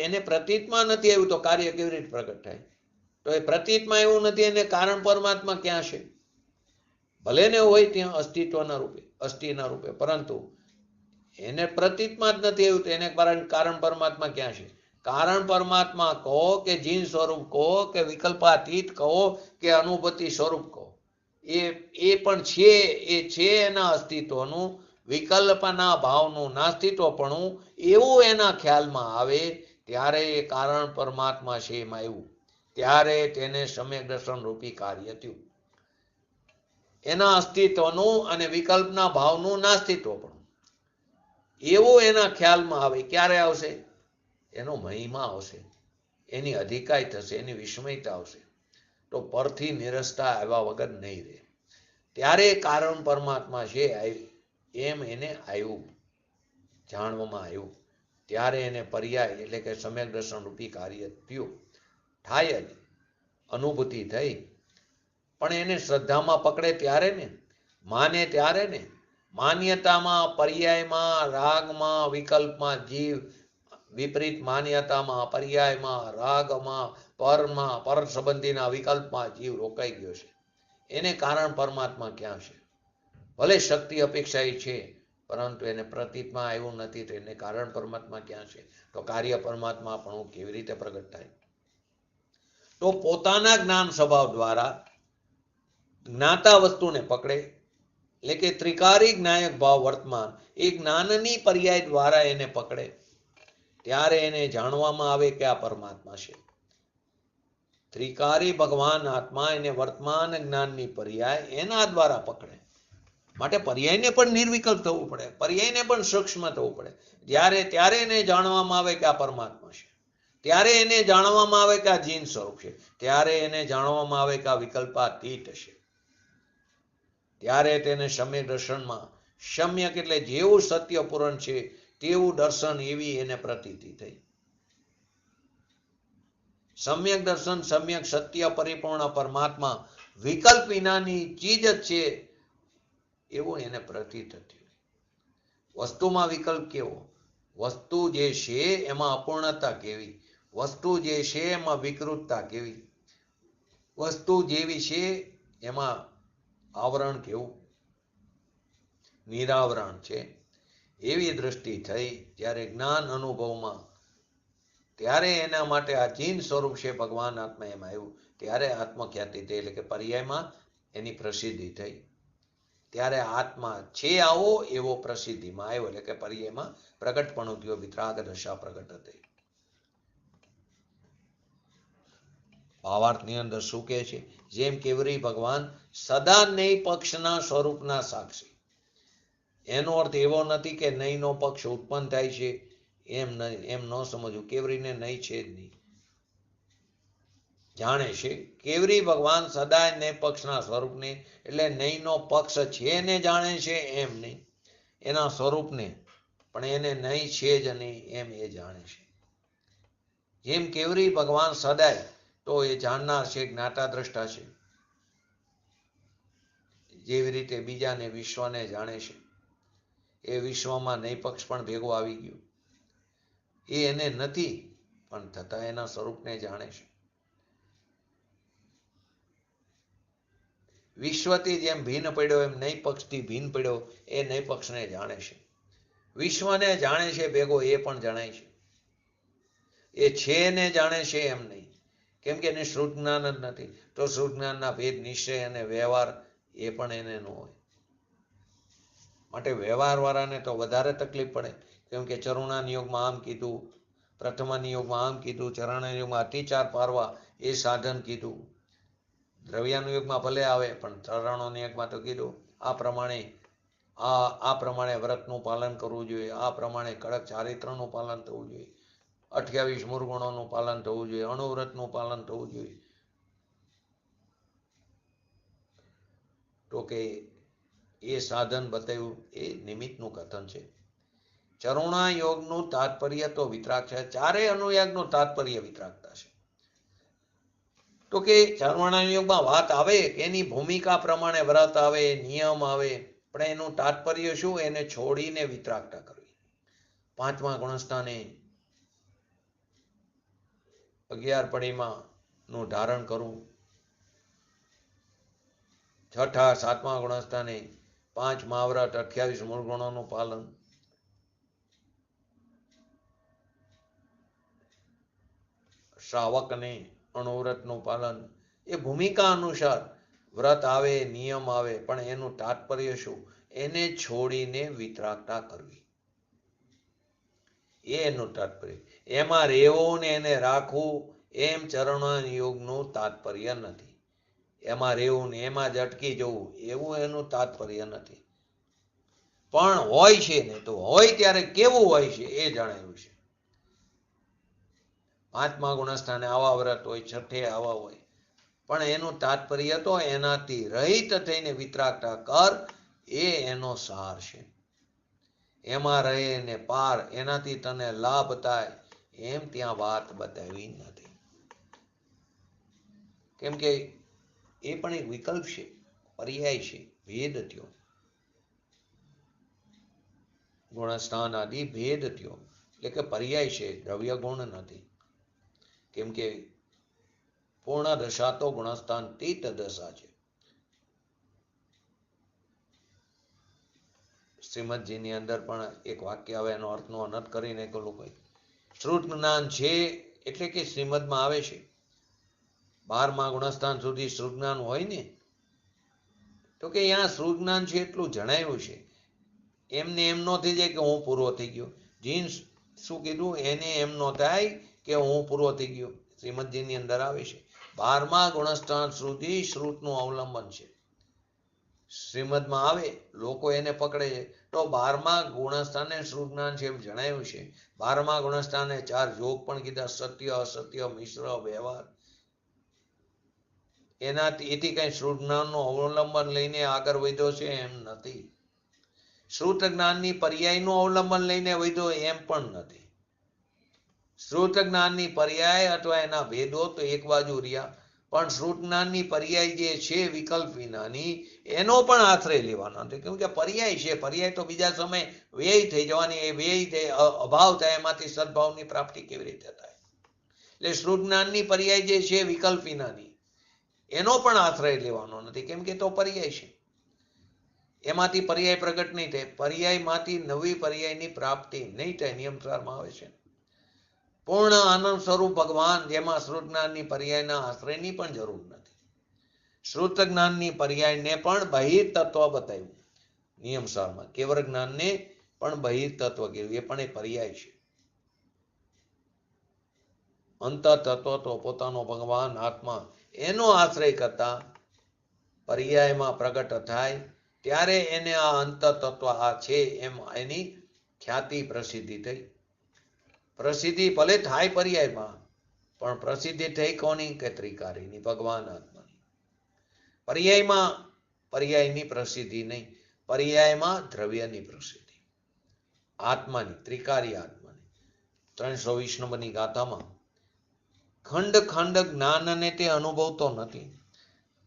એને પ્રતીતમાં નથી આવ્યું તો કાર્ય કેવી રીતે પ્રગટ થાય? તો એ પ્રતીતમાં એવું નથી, એને કારણ પરમાત્મા ક્યાં છે? ભલે ને હોય ત્યાં અસ્તિત્વના રૂપે, અસ્થિના રૂપે, પરંતુ એને પ્રતીતમાં જ નથી આવ્યું તો એને કારણ પરમાત્મા ક્યાં છે? કારણ પરમાત્મા કહો કે જીન સ્વરૂપ કહો કે વિકલ્પાતીત કહો કે અનુભૂતિ સ્વરૂપ કહો, એ પણ છે. એ છે એના અસ્તિત્વનું, વિકલ્પના ભાવનું નાસ્તિત્વપણું એવું એના ખ્યાલમાં આવે ત્યારે એ કારણ પરમાત્મા છે એમાં આવ્યું, ત્યારે તેને સમ્યક દર્શન રૂપી કાર્ય થયું. એના અસ્તિત્વનું અને વિકલ્પના ભાવનું નાસ્તિત્વપણું એવું એના ખ્યાલમાં આવે. ક્યારે આવશે? એનો મહિમા આવશે, એની અધિકાય થશે, એની વિસ્મયતા આવશે. તો પરથી નિરસતા આવ્યા વગર નહીં રહે. ત્યારે કારણ પરમાત્મા છે એમ એને આવ્યું, જાણવામાં આવ્યું. ત્યારે એને પર્યાય એટલે કે સમ્યક દર્શન રૂપી કાર્ય થયું. થાય જ, અનુભૂતિ થઈ. પણ એને શ્રદ્ધામાં પકડે ત્યારે ને, માને ત્યારે ને. માન્યતામાં, પર્યાયમાં, રાગમાં, વિકલ્પમાં જીવ વિપરીત માન્યતામાં, પર્યાયમાં, રાગમાં, પરમાં, પર સંબંધીના વિકલ્પમાં જીવ રોકાઈ ગયો છે. એને કારણ પરમાત્મા ક્યાં છે? ભલે શક્તિ અપેક્ષાઈ છે પરંતુ એને પ્રતીતમાં આવ્યું નથી, તો એને કારણ પરમાત્મા ક્યાં છે? તો કાર્ય પરમાત્મા પણ કેવી રીતે પ્રગટ થાય? તો પોતાના જ્ઞાન સ્વભાવ દ્વારા જ્ઞાતા વસ્તુને પકડે, એટલે કે ત્રિકારી જ્ઞાયક ભાવ વર્તમાન એ જ્ઞાનની પર્યાય દ્વારા એને પકડે ત્યારે એને જાણવામાં આવે કે આ પરમાત્મા છે. ત્રિકારી ભગવાન આત્મા એને વર્તમાન જ્ઞાનની પર્યાય એના દ્વારા પકડે. માટે પર્યાયને પણ નિર્વિકલ્પ થવું પડે, પર્યાયને પણ સૂક્ષ્મ થવું પડે. ત્યારે એને જાણવામાં આવે કે આ પરમાત્મા છે. ત્યારે એને જાણવામાં આવે કે આ જીન સ્વરૂપ છે. ત્યારે એને જાણવામાં આવે કે આ વિકલ્પાતીત છે. ત્યારે તેને સમ્યક દર્શનમાં, સમ્યક એટલે જેવું સત્ય પૂરણ છે તેવું દર્શન, એવી એને પ્રતીતિ થઈ. સમ્યક દર્શન, સમ્યક સત્ય, પરિપૂર્ણ પરમાત્મા વિકલ્પ વિનાની ચીજ જ છે એવું એને પ્રતીત થયું. વસ્તુમાં વિકલ્પ કેવો? વસ્તુ જે છે એમાં અપૂર્ણતા કેવી? વસ્તુ જે છે એમાં વિકૃતતા કેવી? વસ્તુ જેવી છે એમાં આવરણ કેવું? નિરાવરણ છે. એવી દૃષ્ટિ થઈ ત્યારે જ્ઞાન અનુભવમાં, ત્યારે એના માટે આ જીન સ્વરૂપ છે ભગવાન આત્મા એમાં આવ્યું. ત્યારે આત્મખ્યાતિ થઈ, એટલે કે પર્યાયમાં એની પ્રસિદ્ધિ થઈ. ત્યારે આત્મા છે આવો એવો પ્રસિદ્ધિમાં આવ્યો, એટલે કે પર્યાયમાં પ્રગટપણું થયો, વિતરાગ દશા પ્રગટ થઈ. ભાવાર્થની અંદર શું કહે છે? જેમ કેવરી ભગવાન સદા ન્યાય પક્ષના સ્વરૂપના સાક્ષી. એનો અર્થ એવો નથી કે નહીંનો પક્ષ ઉત્પન્ન થાય છે, એમ ન સમજવું. કેવરીને નહીં છે જ નહીં, જાણે છે. કેવરી ભગવાન સદાય ન્યાય પક્ષના સ્વરૂપને, એટલે નહીંનો પક્ષ છે ને જાણે છે એમ નહીં, એના સ્વરૂપને પણ એને નહીં છે જ નહીં એમ એ જાણે છે. જેમ કેવરી ભગવાન સદાય, તો એ જાણનાર છે, જ્ઞાતા દ્રષ્ટા છે. જેવી રીતે બીજાને, વિશ્વને જાણે છે. એ વિશ્વમાં નહીં પક્ષ પણ ભેગો આવી ગયો. એ એને નથી પણ થતા એના સ્વરૂપને જાણે છે. વિશ્વથી જેમ ભિન્ન પડ્યો એમ નહીં પક્ષથી ભિન્ન પડ્યો એ નહીં પક્ષને જાણે છે. વિશ્વને જાણે છે ભેગો, એ પણ જણાય છે. એ છે ને જાણે છે એમ નહીં, કેમ કે એને શ્રુત જ્ઞાન જ નથી. તો શ્રુત જ્ઞાનના ભેદ, નિશ્ચય અને વ્યવહાર એ પણ એને ન હોય. માટે વ્યવહાર વાળાને તો વધારે તકલીફ પડે, કેમ કે ચરુણા નિયોગમાં આમ કીધું, પ્રથમા નિયોગમાં આમ કીધું, ચરણા નિયોગમાં અતિચાર પારવા એ સાધન કીધું. દ્રવ્યાનુયોગમાં ભલે આવે પણ ચરણો નિયોગમાં તો કીધું આ પ્રમાણે વ્રતનું પાલન કરવું જોઈએ, આ પ્રમાણે કડક ચારિત્રનું પાલન થવું જોઈએ, 28 મૂળગુણોનું પાલન થવું જોઈએ, અણુવ્રતનું પાલન થવું જોઈએ. તો કે એ સાધન બતાવ્યું, એ નિમિત્તનું કથન છે. ચરુણા યોગનું તાત્પર્ય તો વિતરાગ છે. ચારેય અનુયાગનું તાત્પર્ય વિતરાગતા છે. તો કે ચરુણા યોગમાં વાત આવે, એની ભૂમિકા પ્રમાણે વ્રત આવે, નિયમ આવે, પણ એનું તાત્પર્ય શું? એને છોડીને વિતરાગતા કરવી. 5મા ગુણસ્થાને 11 પડીમાં નું ધારણ કરવું. 6, 7મા ગુણસ્થાને 5 મહાવ્રત, 28 મૂળ ગુણોનું પાલન. શ્રાવકને અણુવ્રતનું પાલન એ ભૂમિકા અનુસાર વ્રત આવે, નિયમ આવે, પણ એનું તાત્પર્ય શું? એને છોડીને વિતરાગતા કરવી, એનું તાત્પર્ય. એમાં રહેવું ને એને રાખવું એમ ચરણ યોગનું તાત્પર્ય નથી. એમાં રહેવું ને એમાં જ અટકી જવું એવું એનું તાત્પર્ય નથી. પણ હોય છે ને તો હોય ત્યારે કેવું હોય છે એ જણાવ્યું છે. પાંચમા ગુણસ્થાને આવા વ્રત હોય, છઠ્ઠે આવા હોય, પણ એનું તાત્પર્ય તો એનાથી રહિત થઈને વિતરાગતા કર એ એનો સાર છે. એમાં રહે ને પાર એનાથી તને લાભ થાય એમ ત્યાં વાત બતાવી નથી. કેમ કે એ પણ એક વિકલ્પ છે, પર્યાય છે, ભેદ થયો. ગુણસ્થાન આદિ ભેદ થયો એટલે કે પર્યાય છે, દ્રવ્ય ગુણ નથી. કેમ કે પૂર્ણ દશા તો ગુણસ્થાન તીત દશા છે. શ્રીમદજીની અંદર પણ એક વાક્ય આવે, એનો અર્થનો અનર્થ કરીને લોકોએ શ્રુત જ્ઞાન છે એટલે કે શ્રીમદમાં આવે છે 12મા ગુણસ્થાન સુધી શ્રુત જ્ઞાન હોય ને, તો કે અહીંયા શ્રુત જ્ઞાન છે એટલું જણાવ્યું છે. એમને એમ ન થઈ જાય કે હું પૂરો થઈ ગયો. જીન શું કીધું? એને એમ ન થાય કે હું પૂરો થઈ ગયો. શ્રીમદજીની અંદર આવે છે 12મા ગુણસ્થાન સુધી શ્રુતનું અવલંબન છે. શ્રીમદમાં આવે, લોકો એને પકડે છે તો 12મા ગુણસ્થાને શ્રુત જ્ઞાન છે એમ જણાવ્યું છે. 12મા ગુણસ્થાને 4 યોગ પણ કીધા, સત્ય, અસત્ય, મિશ્ર, વ્યવહાર. એથી કઈ શ્રુત જ્ઞાનનું અવલંબન લઈને આગળ વધ્યો છે એમ નથી. શ્રુત જ્ઞાનની પર્યાયનું અવલંબન લઈને વધ્યો એમ પણ નથી. શ્રુત જ્ઞાનની પર્યાય અથવા એના ભેદો તો એક બાજુ રહ્યા, પણ શ્રુત જ્ઞાનની પર્યાય જે છે વિકલ્પ વિનાની, એનો પણ આશ્રય લેવાનો નથી. કેમ કે પર્યાય છે, પર્યાય તો બીજા સમયે વ્યય થઈ જવાની, એ વ્યય થઈ અભાવ થાય, એમાંથી સદભાવની પ્રાપ્તિ કેવી રીતે થાય? એટલે શ્રુત જ્ઞાનની પર્યાય જે છે વિકલ્પ વિનાની, એનો પણ આશ્રય લેવાનો નથી. કેમ કે તો પર્યાય છે, એમાંથી પર્યાય પ્રગટ નહીં થાય. પર્યાયમાંથી નવી પર્યાયની પ્રાપ્તિ નહીં થાય. નિયમસારમાં આવે છે પૂર્ણ આનંદ સ્વરૂપ ભગવાન, જેમાં શ્રુત જ્ઞાનની પર્યાયના આશ્રયની પણ જરૂર નથી. શ્રુત જ્ઞાનની પર્યાયને પણ બહિર તત્વ બતાવ્યું નિયમસારમાં. કેવળ જ્ઞાનને પણ બહિર તત્વ કહેવું, એ પણ એક પર્યાય છે. અંત તત્વ તો પોતાનો ભગવાન આત્મા, એનો આશ્રય કરતા પર્યાયમાં પ્રગટ થાય ત્યારે એને આ અંત તત્વ આ છે એમ એની ખ્યાતિ પ્રસિદ્ધિ થઈ. પ્રસિદ્ધિ ભલે થાય પર્યાયમાં, પણ પ્રસિદ્ધિ થઈ કોની? કે ત્રિકારીની, ભગવાન આત્માની. પર્યાયમાં પર્યાયની પ્રસિદ્ધિ નહીં, પર્યાયમાં દ્રવ્યની પ્રસિદ્ધિ, આત્માની, ત્રિકારી આત્માની. 320 નંબરની ગાથામાં ખંડ ખંડ જ્ઞાનને તે અનુભવતો નથી,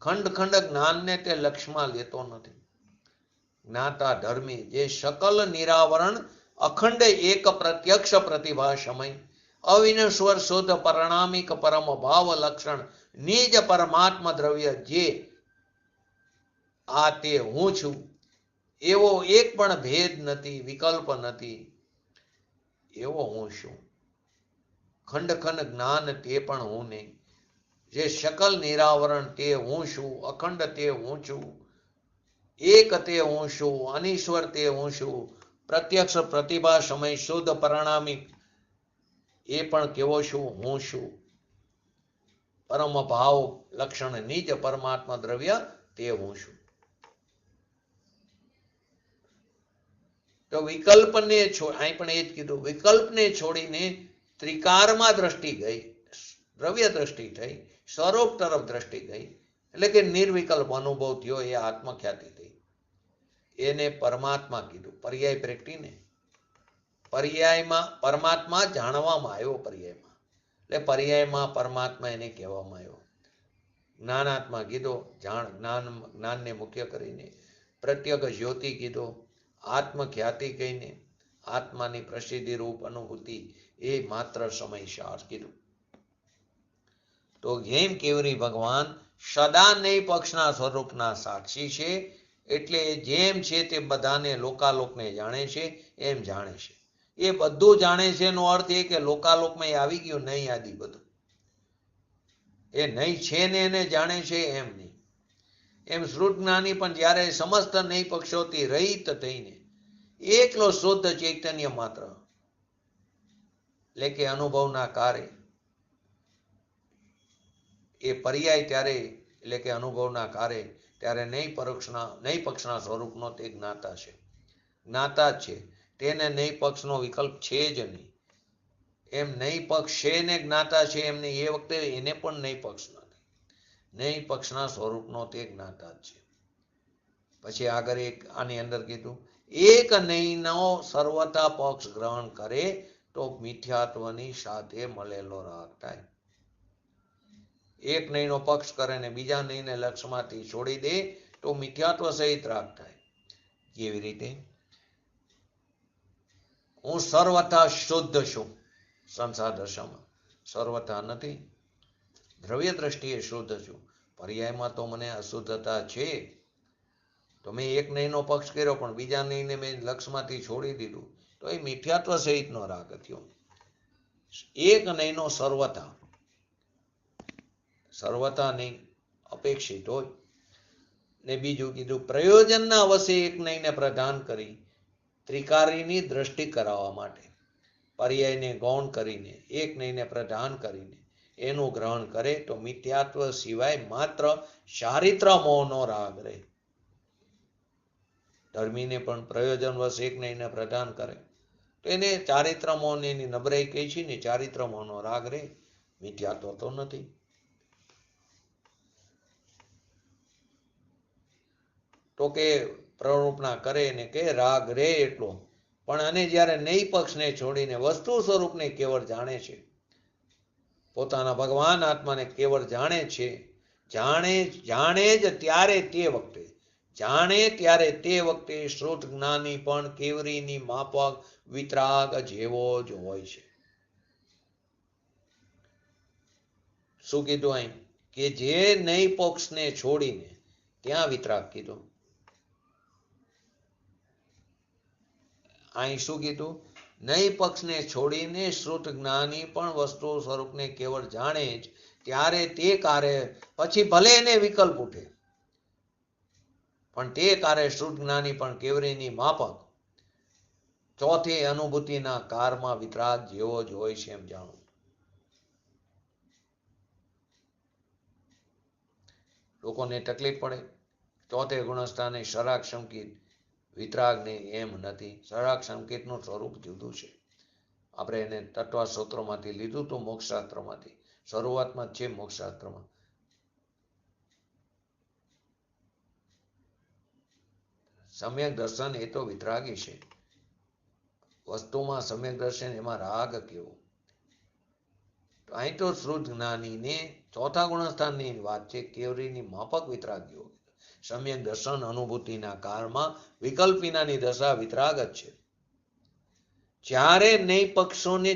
ખંડ ખંડ જ્ઞાનને તે લક્ષ્યમાં લેતો નથી. જ્ઞાતા ધર્મી જે સકલ નિરાવરણ અખંડ એક પ્રત્યક્ષ પ્રતિભા સમય અવિનશ્વર શુદ્ધ પરિણામિક પરમ ભાવ લક્ષણ નિજ પરમાત્મા દ્રવ્ય જે આ તે હું છું, એવો એક પણ ભેદ નથી, વિકલ્પ નથી, એવો હું છું. ખંડ ખંડ જ્ઞાન તે પણ હું નહીં, જે શકલ નિરાવરણ તે હું છું, અખંડ તે હું છું, એક તે હું છું, અનીશ્વર તે હું છું, પ્રત્યક્ષ પ્રતિભા સમય શુદ્ધ પરિણામિક એ પણ કેવો છું? હું છું. પરમ ભાવ લક્ષણ નિજ પરમાત્મા દ્રવ્ય તે હું છું. તો વિકલ્પને અહીં પણ એ જ કીધું, વિકલ્પને છોડીને ત્રિકારમાં દ્રષ્ટિ ગઈ, દ્રવ્ય દ્રષ્ટિ થઈ, સ્વરૂપ તરફ દ્રષ્ટિ ગઈ, એટલે કે નિર્વિકલ્પ અનુભવ થયો, એ આત્મખ્યાતિ થઈ. એને પરમાત્મા કીધું. પર્યાય પ્રેક્ટિને પર્યાયમાં પરમાત્મા જાણવામાં આવ્યો, પર્યાયમાં એટલે પર્યાયમાં પરમાત્મા એને કહેવામાં આવ્યો. જ્ઞાનાત્મા કીધો, જ્ઞાનને મુખ્ય કરીને. પ્રત્યક્ષ જ્યોતિ કીધો, આત્મખ્યાતિ કહીને આત્માની પ્રસિદ્ધિ રૂપ અનુભૂતિ એ માત્ર સમય સાર કીધું. તો જેમ કેવરી ભગવાન સદા નેય પક્ષના સ્વરૂપના સાક્ષી છે, એટલે જેમ છે તે બધાને લોકાલોકને જાણે છે એમ જાણે છે. એ બધું જાણે છે એનો અર્થ એ કે લોકાલોકમાં એ આવી ગયું નહીં આદિ બધું. એ નહીં છે ને એને જાણે છે એમ નહીં. એમ શ્રુત જ્ઞાની પણ જ્યારે સમસ્ત નહીં પક્ષોથી રહિત થઈને એકલો શુદ્ધ ચૈતન્ય માત્ર એટલે કે અનુભવના કાર્ય એ પર્યાય ત્યારે એટલે કે અનુભવના કાર્ય ત્યારે નહીં પક્ષના સ્વરૂપનો તે જ્ઞાતા છે. જ્ઞાતા જ છે, તેને નહીં પક્ષનો વિકલ્પ છે જ નહીં. એમ નહીં પક્ષ છે ને જ્ઞાતા છે એમને એ વખતે એને પણ નહીં પક્ષ નથી. નહીં પક્ષના સ્વરૂપનો તે જ્ઞાતા જ છે. પછી આગળ એક આની અંદર કીધું, એક નહીંનો સર્વતા પક્ષ ગ્રહણ કરે તો મિથ્યાત્વની સાથે મળેલો રાગ થાય. એક નહીંનો પક્ષ કરે ને બીજા નહીંને લક્ષમાંથી છોડી દે તો મિથ્યાત્વ સહિત રાગ થાય. કેવી રીતે? હું સર્વથા શુદ્ધ છું. સંસાર દશામાં સર્વથા નથી, દ્રવ્ય દ્રષ્ટિએ શુદ્ધ છું, પર્યાયમાં તો મને અશુદ્ધતા છે. તો મેં એક નહીંનો પક્ષ કર્યો પણ બીજા નહીંને મેં લક્ષમાંથી છોડી દીધું તો એ મિથ્યાત્વ સહિતનો રાગ થયો. એક નહીંનો સર્વથા નહીં અપેક્ષિત હોય. ને બીજું કીધું, પ્રયોજનના વશે એક નહીંને પ્રધાન કરી ત્રિકારીની દ્રષ્ટિ કરાવવા માટે પર્યાયને ગૌણ કરીને એક નહીંને પ્રધાન કરીને એનું ગ્રહણ કરે તો મિથ્યાત્વ સિવાય માત્ર ચારિત્ર મોહનો રાગ રહે. ધર્મીને પણ પ્રયોજન વશ એક નહીંને પ્રદાન કરે તો એને ચારિત્ર મોહની નબળાઈ કહી છે ને, ચારિત્ર મોહનો રાગ રહે, મિથ્યાત્વ તો નથી. તો કે પ્રરૂપણા કરે ને કે રાગ રે એટલો, પણ અને જ્યારે નહીં પક્ષને છોડીને વસ્તુ સ્વરૂપને કેવળ જાણે છે, પોતાના ભગવાન આત્માને કેવળ જાણે છે, જાણે જ ત્યારે તે વખતે શ્રુત જ્ઞાની પણ કેવરીની માફક વિતરાગ જેવો જ હોય છે. શું કીધું અહીં? કે જે નહીં પક્ષને છોડીને, ત્યાં વિતરાગ કીધું. અહીં શું કીધું? નહીં પક્ષને છોડીને શ્રુત જ્ઞાની પણ વસ્તુ સ્વરૂપને કેવળ જાણે જ ત્યારે તે કાર્ય, પછી ભલે એને વિકલ્પ ઉઠે પણ તે કાર્ય શ્રુત જ્ઞાની પણ કેવરીની માફક ચોથી અનુભૂતિના કારમાં વિતરાગ જેવો જ હોય છે એમ જાણવું. લોકોને તકલીફ પડે ચોથે ગુણસ્થાને શરાક સંકિત, વિતરાગને એમ નથી. શરાક સંકેતનું સ્વરૂપ જુદું છે. આપણે એને તત્વસૂત્રોમાંથી લીધું તો મોક્ષશાસ્ત્રમાંથી, શરૂઆતમાં જ છે મોક્ષશાસ્ત્રમાં. સમ્યક દર્શન એ તો વિતરાગી છે. વસ્તુમાં સમ્યક દર્શન, એમાં રાગ કેવો? તો અહીં તો શ્રુત જ્ઞાનીને ચોથા ગુણસ્થાનની વાત છે, કેવરીની માફક વિતરાગીઓ. સમ્યક દર્શન અનુભૂતિના કાળમાં વિકલ્પ વિનાની દશા વિતરાગ જ છે. જ્યારે નહીં પક્ષોને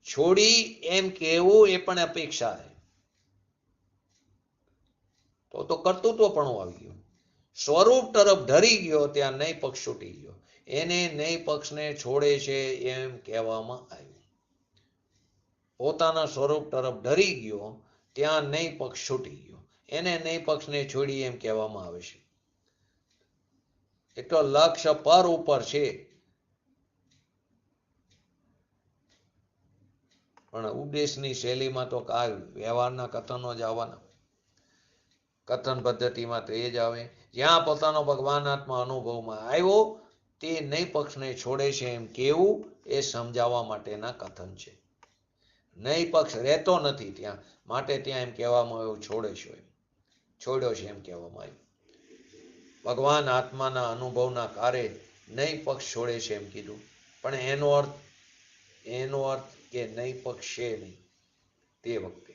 છોડી એમ કેવું એ પણ અપેક્ષા છે. તો કર્તૃત્વ પણ આવી ગયું, સ્વરૂપ તરફ ધરી ગયો, ત્યાં નહીં પક્ષ છૂટી ગયો. એને નહીં પક્ષને છોડે છે એમ કહેવામાં આવ્યું. પોતાના સ્વરૂપ તરફ ધરી ગયો, ત્યાં નહીં પક્ષ છૂટી ગયો, એને નહીં પક્ષને છોડી એમ કહેવામાં આવે છે. એ તો લક્ષ્ય પર ઉપર છે, પણ ઉપદેશની શૈલીમાં તો વ્યવહારના કથનો જ આવવાના. કથન પદ્ધતિમાં તો એ જ આવે જ્યાં પોતાનો ભગવાન આત્મા અનુભવમાં આવ્યો તે નહીં પક્ષને છોડે છે એમ કેવું એ સમજાવવા માટેના કથન છે. નહીં પક્ષ રહેતો નથી ત્યાં, માટે ત્યાં એમ કહેવામાં આવ્યું છોડ્યો છે એમ કહેવામાં આવ્યું. ભગવાન આત્માના અનુભવના કાર્ય નહીં પક્ષ છોડે છે એમ કીધું, પણ એનો અર્થ કે નહીં પક્ષ છે નહીં. તે વખતે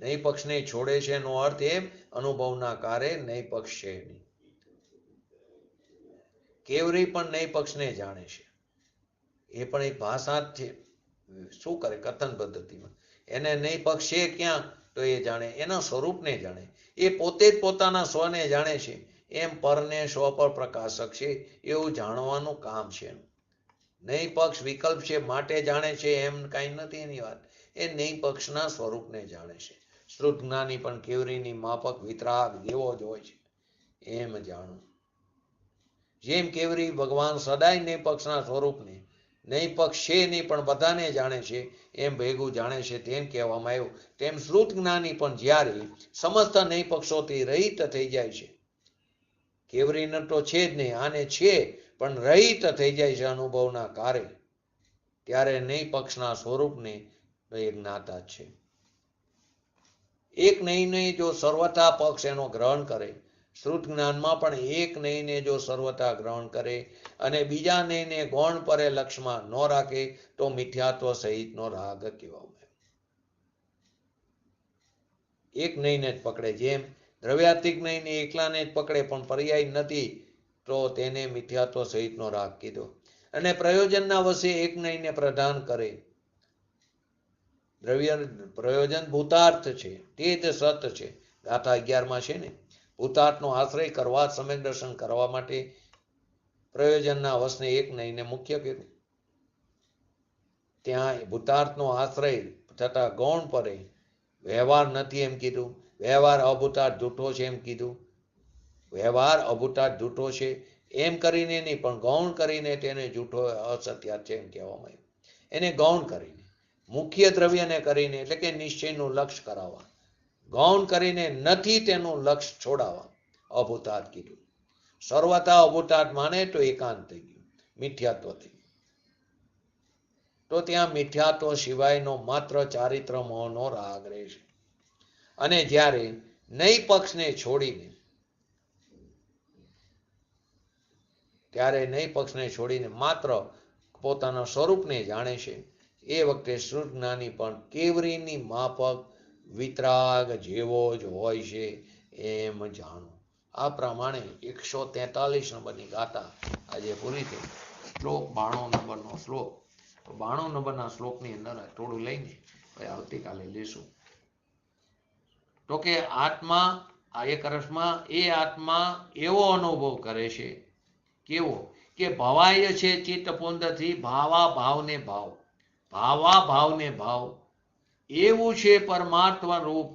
નહીં પક્ષને છોડે છે એનો અર્થ એમ અનુભવના કાર્ય નહીં પક્ષ છે નહીં. કેવરી પણ નહીં પક્ષને જાણે છે, એ પણ એક ભાષા જ છે. શું કરે કથન પદ્ધતિમાં? એને નહીં પક્ષ છે ક્યાં તો એ જાણે, એના સ્વરૂપને જાણે. એ પોતે જ પોતાના સ્વને જાણે છે, એમ પરને સ્વ પર પ્રકાશક છે એવું જાણવાનું કામ છે. નહીં પક્ષ વિકલ્પ છે માટે જાણે છે એમ કાંઈ નથી એની વાત. એ નહીં પક્ષના સ્વરૂપને જાણે છે. શ્રુત જ્ઞાની પણ કેવરીની માફક વિતરાગ જેવો જ હોય છે એમ જાણવું. જેમ કેવરી ભગવાન સદાય નહીં પક્ષના સ્વરૂપને નહીં પક્ષ છે નહીં પણ બધાને જાણે છે એમ ભેગું જાણે છે તેમ કહેવામાં આવ્યું. તેમ શ્રુત જ્ઞાની પણ જ્યારે સમસ્ત નહીં પક્ષોથી રહિત થઈ જાય છે, કેવરીને તો છે જ નહીં, આને છે પણ રહિત થઈ જાય છે અનુભવના કારે, ત્યારે નહીં પક્ષના સ્વરૂપને એ જ્ઞાતા છે. એક નહીંને જો સર્વથા પક્ષ એનો ગ્રહણ કરે, શ્રુત જ્ઞાનમાં પણ એક નહીંને જો સર્વથા ગ્રહણ કરે અને બીજા નહીંને ગૌણ પરે લક્ષમાં ન રાખે તો મિથ્યાત્વ સહિતનો રાગ કહેવામાં. એક નહીંને જ પકડે, જેમ દ્રવ્યાત્મિક નહીંને એકલાને જ પકડે પણ પર્યાય નથી તો તેને મિથ્યાત્વ સહિતનો રાગ કીધો. અને પ્રયોજનના વશે એક નહીંને પ્રદાન કરે, દ્રવ્ય પ્રયોજન ભૂતાર્થ છે તે જ સત છે. ગાથા 11 છે ને, ભૂતાર્થનો આશ્રય કરવા સમ્યક દર્શન કરવા માટે પ્રયોજનના વશને એક નહીંને મુખ્ય કર્યું. ત્યાં ભૂતાર્થનો આશ્રય થતા ગૌણ પરે વ્યવહાર નથી એમ કીધું, વ્યવહાર અભૂતાર્થ જૂઠો છે એમ કીધું. વ્યવહાર અભૂતાર્થ જૂઠો છે એમ કરીને નહીં પણ ગૌણ કરીને તેને જૂઠો અસત્યાર્થ છે એમ કહેવામાં આવ્યું. એને ગૌણ કરીને મુખ્ય દ્રવ્યને કરીને એટલે કે નિશ્ચયનું લક્ષ્ય કરાવવા, ગૌણ કરીને નથી તેનું લક્ષ્ય છોડાવવા અભૂતાર્થ કીધું. સર્વથા અભૂતાર્થ માને તો એકાંત થઈ ગયું, મિથ્યાત્વ થઈ ગયું. તો ત્યાં મિથ્યાત્વ સિવાયનો માત્ર ચારિત્ર મોહનો રાગ રહેશે. અને જ્યારે નહીં પક્ષને છોડીને માત્ર પોતાના સ્વરૂપને જાણે છે એ વખતે શ્રુત જ્ઞાની પણ કેવરીની માફક વિતરાગ જેવો જ હોય છે એમ જાણવું. આ પ્રમાણે 143 નંબરની ગાથા આજે પૂરી થઈ. શ્લોક 92 નંબરનો શ્લોક. 92 નંબરના શ્લોકની અંદર થોડું લઈને આવતીકાલે લેશું. તો કે આત્મા આ એક રસમાં એ આત્મા એવો અનુભવ કરે છે, કેવો કે ભવાય છે ચિત્ત પુંજથી ભાવા ભાવને ભાવ, ભાવા ભાવને ભાવ એવું છે પરમાત્મ રૂપ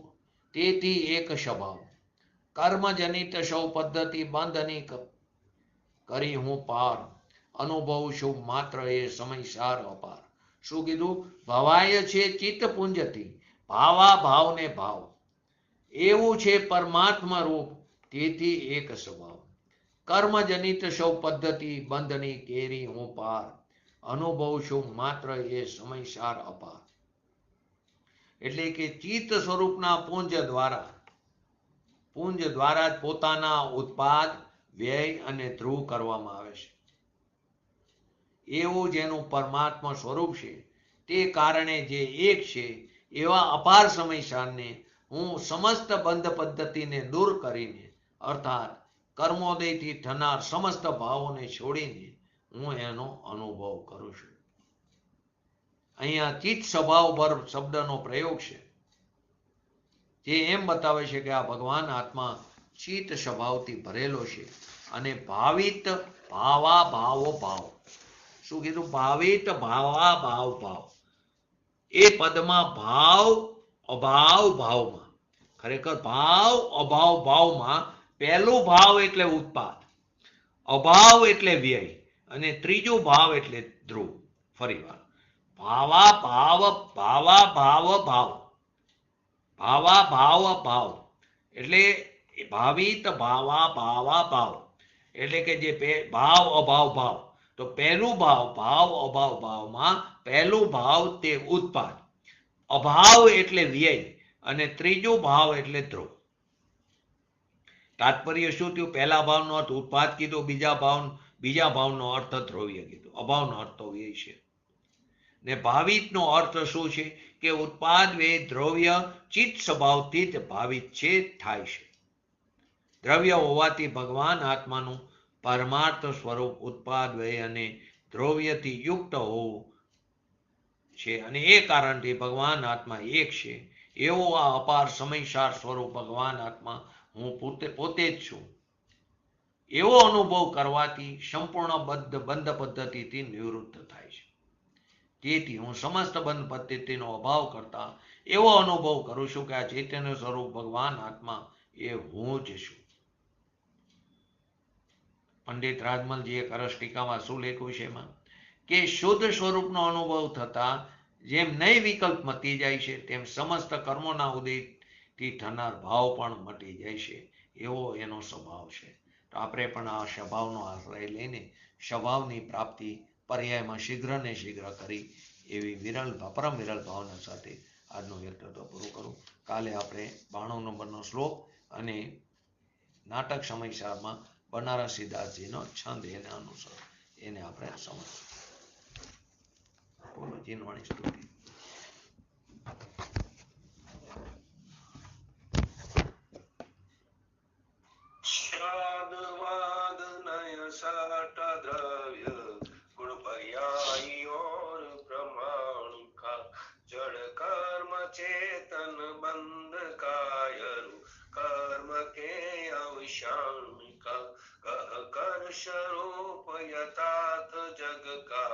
તેથી એક સ્વભાવ, કર્મજનિત સૌ પદ્ધતિ બંધની કરી હું પાર, અનુભવ છું માત્ર એ સમય સાર અપાર. શું કીધું? ભવાય છે ચિત્ત પુંજથી ભાવા ભાવને ભાવ એવું છે પરમાત્મા રૂપ તેથી એક સ્વભાવ, કર્મજનિત સૌ પદ્ધતિ બંધની કેરી હું પાર, અનુભવ છું માત્ર એ સમય સાર અપાર. એટલે કે ચિત્ત સ્વરૂપના પુંજ દ્વારા જ પોતાના ઉત્પાદ વ્યય અને ધ્રુવ કરવામાં આવે છે. એવું જેનું પરમાત્મા સ્વરૂપ છે તે કારણે જે એક છે એવા અપાર સમય સારને હું સમસ્ત બંધ પદ્ધતિને દૂર કરીને અર્થાત કર્મોદયથી થનાર સમસ્ત ભાવોને છોડીને હું એનો અનુભવ કરું છું. અહીંયા ચિત્ત સ્વભાવ પર શબ્દનો પ્રયોગ છે, જે એમ બતાવે છે કે આ ભગવાન આત્મા ચિત્ત સ્વભાવથી ભરેલો છે અને ભાવિત ભાવા ભાવો ભાવ. શું કીધું? ભાવિત ભાવા ભાવ ભાવ. એ પદમાં ભાવ અભાવ ભાવમાં, ખરેખર ભાવ અભાવ ભાવમાં પહેલું ભાવ એટલે ઉત્પાદ, અભાવ એટલે વ્યય અને ત્રીજું ભાવ એટલે ધ્રુવ. ફરી વાર ભાવા ભાવ ભાવા ભાવ ભાવ, ભાવા ભાવ ભાવ એટલે ભાવિત ભાવા ભાવા ભાવ એટલે કે જે ભાવ અભાવ ભાવ. તો પહેલું ભાવ અભાવ ભાવમાં પહેલું ભાવ તે ઉત્પાદ, અભાવ એટલે વ્યય અને ત્રીજું ભાવ એટલે ધ્રુવ. તાત્પર્ય શું થયું? પહેલા ભાવનો અર્થ ઉત્પાદ કીધો, બીજા ભાવનો અર્થ દ્રવ્ય કીધો, અભાવનો અર્થ તો વ્યય છે. ને ભાવિતનો અર્થ શું છે? કે ઉત્પાદ વ્યય દ્રવ્ય ચિત્ત સ્વભાવથી જ ભાવિત છે, થાય છે. દ્રવ્ય હોવાથી ભગવાન આત્માનું પરમાર્થ સ્વરૂપ ઉત્પાદ વ્યય અને દ્રવ્યથી યુક્ત હોવું છે અને એ કારણથી ભગવાન આત્મા એક છે. એવો આ અપાર સમયસાર સ્વરૂપ ભગવાન આત્મા હું પોતે જ છું એવો અનુભવ કરવાથી સંપૂર્ણ બંધ પદ્ધતિથી નિવૃત્ત થાય છે. તેથી હું સમસ્ત બંધ પદ્ધતિનો અભાવ કરતા એવો અનુભવ કરું છું કે આ ચૈતન્ય સ્વરૂપ ભગવાન આત્મા એ હું જ છું. પંડિત રાજમલજીએ કરસ ટીકામાં શું લખ્યું છે એમાં કે શુદ્ધ સ્વરૂપનો અનુભવ થતા જેમ નય વિકલ્પ મટી જાય છે તેમ સમસ્ત કર્મોના ઉદયથી થનાર ભાવ પણ મટી જાય છે. એવો એનો સ્વભાવ છે. તો આપણે પણ આ સ્વભાવનો આશ્રય લઈને સ્વભાવની પ્રાપ્તિ પર્યાયમાં શીઘ્ર ને શીઘ્ર કરી એવી પરમ વિરલ ભાવના સાથે આજનું વ્યક્તિત્વ પૂરું કરું. કાલે આપણે 92 નંબરનો શ્લોક અને નાટક સમયસારમાં બનારસીદાસજીનો છંદ એને અનુસર એને આપણે સમજીશું. બોલો જીનવાણી સ્તુતિ. द्रव्य गुण पर्यायी और प्रमाण का जड़ कर्म चेतन बंध कायरु कर्म के अवसान का कह कर स्वरूप यथार्थ जग का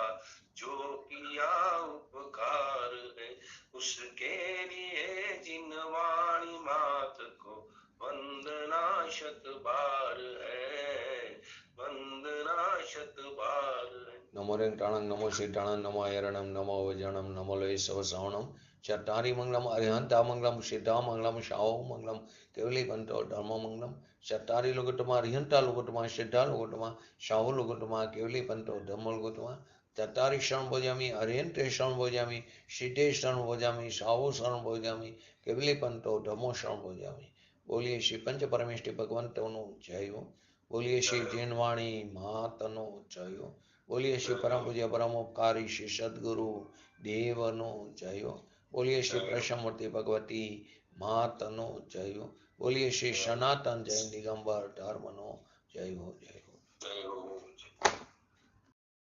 जो किया उपकार है उसके लिए जिन वाणी मात को वंदना शत बार है वंदना शत बार है. नमो रेंगटाणं नमो सीताणं नमो ऐरणं नमो वजणं नमो लय सव श्रवणं चट्टारी मंगलम अरिहंता मंगलम सिद्धा मंगलम शाओ मंगलम केवली बंतो धर्म मंगलम चट्टारी लोगुटमा अरिहंता लोगुटमा सिद्धा लोगुटमा शाओ लोगुटमा केवली बंतो धर्म लोगुटमा चट्टारी शरण भोजामी अरिहंते शरण भोजामी सिद्धे शरण भोजामी शाओ शरण भोजामी केवली बंतो धर्मो शरण भोजामी. बोलिए श्री पंच परमेष्टि भगवंतोनो जय हो. बोलिए श्री जीनवाणी मातनो जय हो. बोलिए श्री परम पूज्य परमोपकारी श्री सदगुरु देवनो जय हो. बोलिए श्री प्रसन्नमूर्ति भगवती मातनो जय हो. बोलिए श्री सनातन जैन दिगंबर धर्मनो जय हो. जय हो.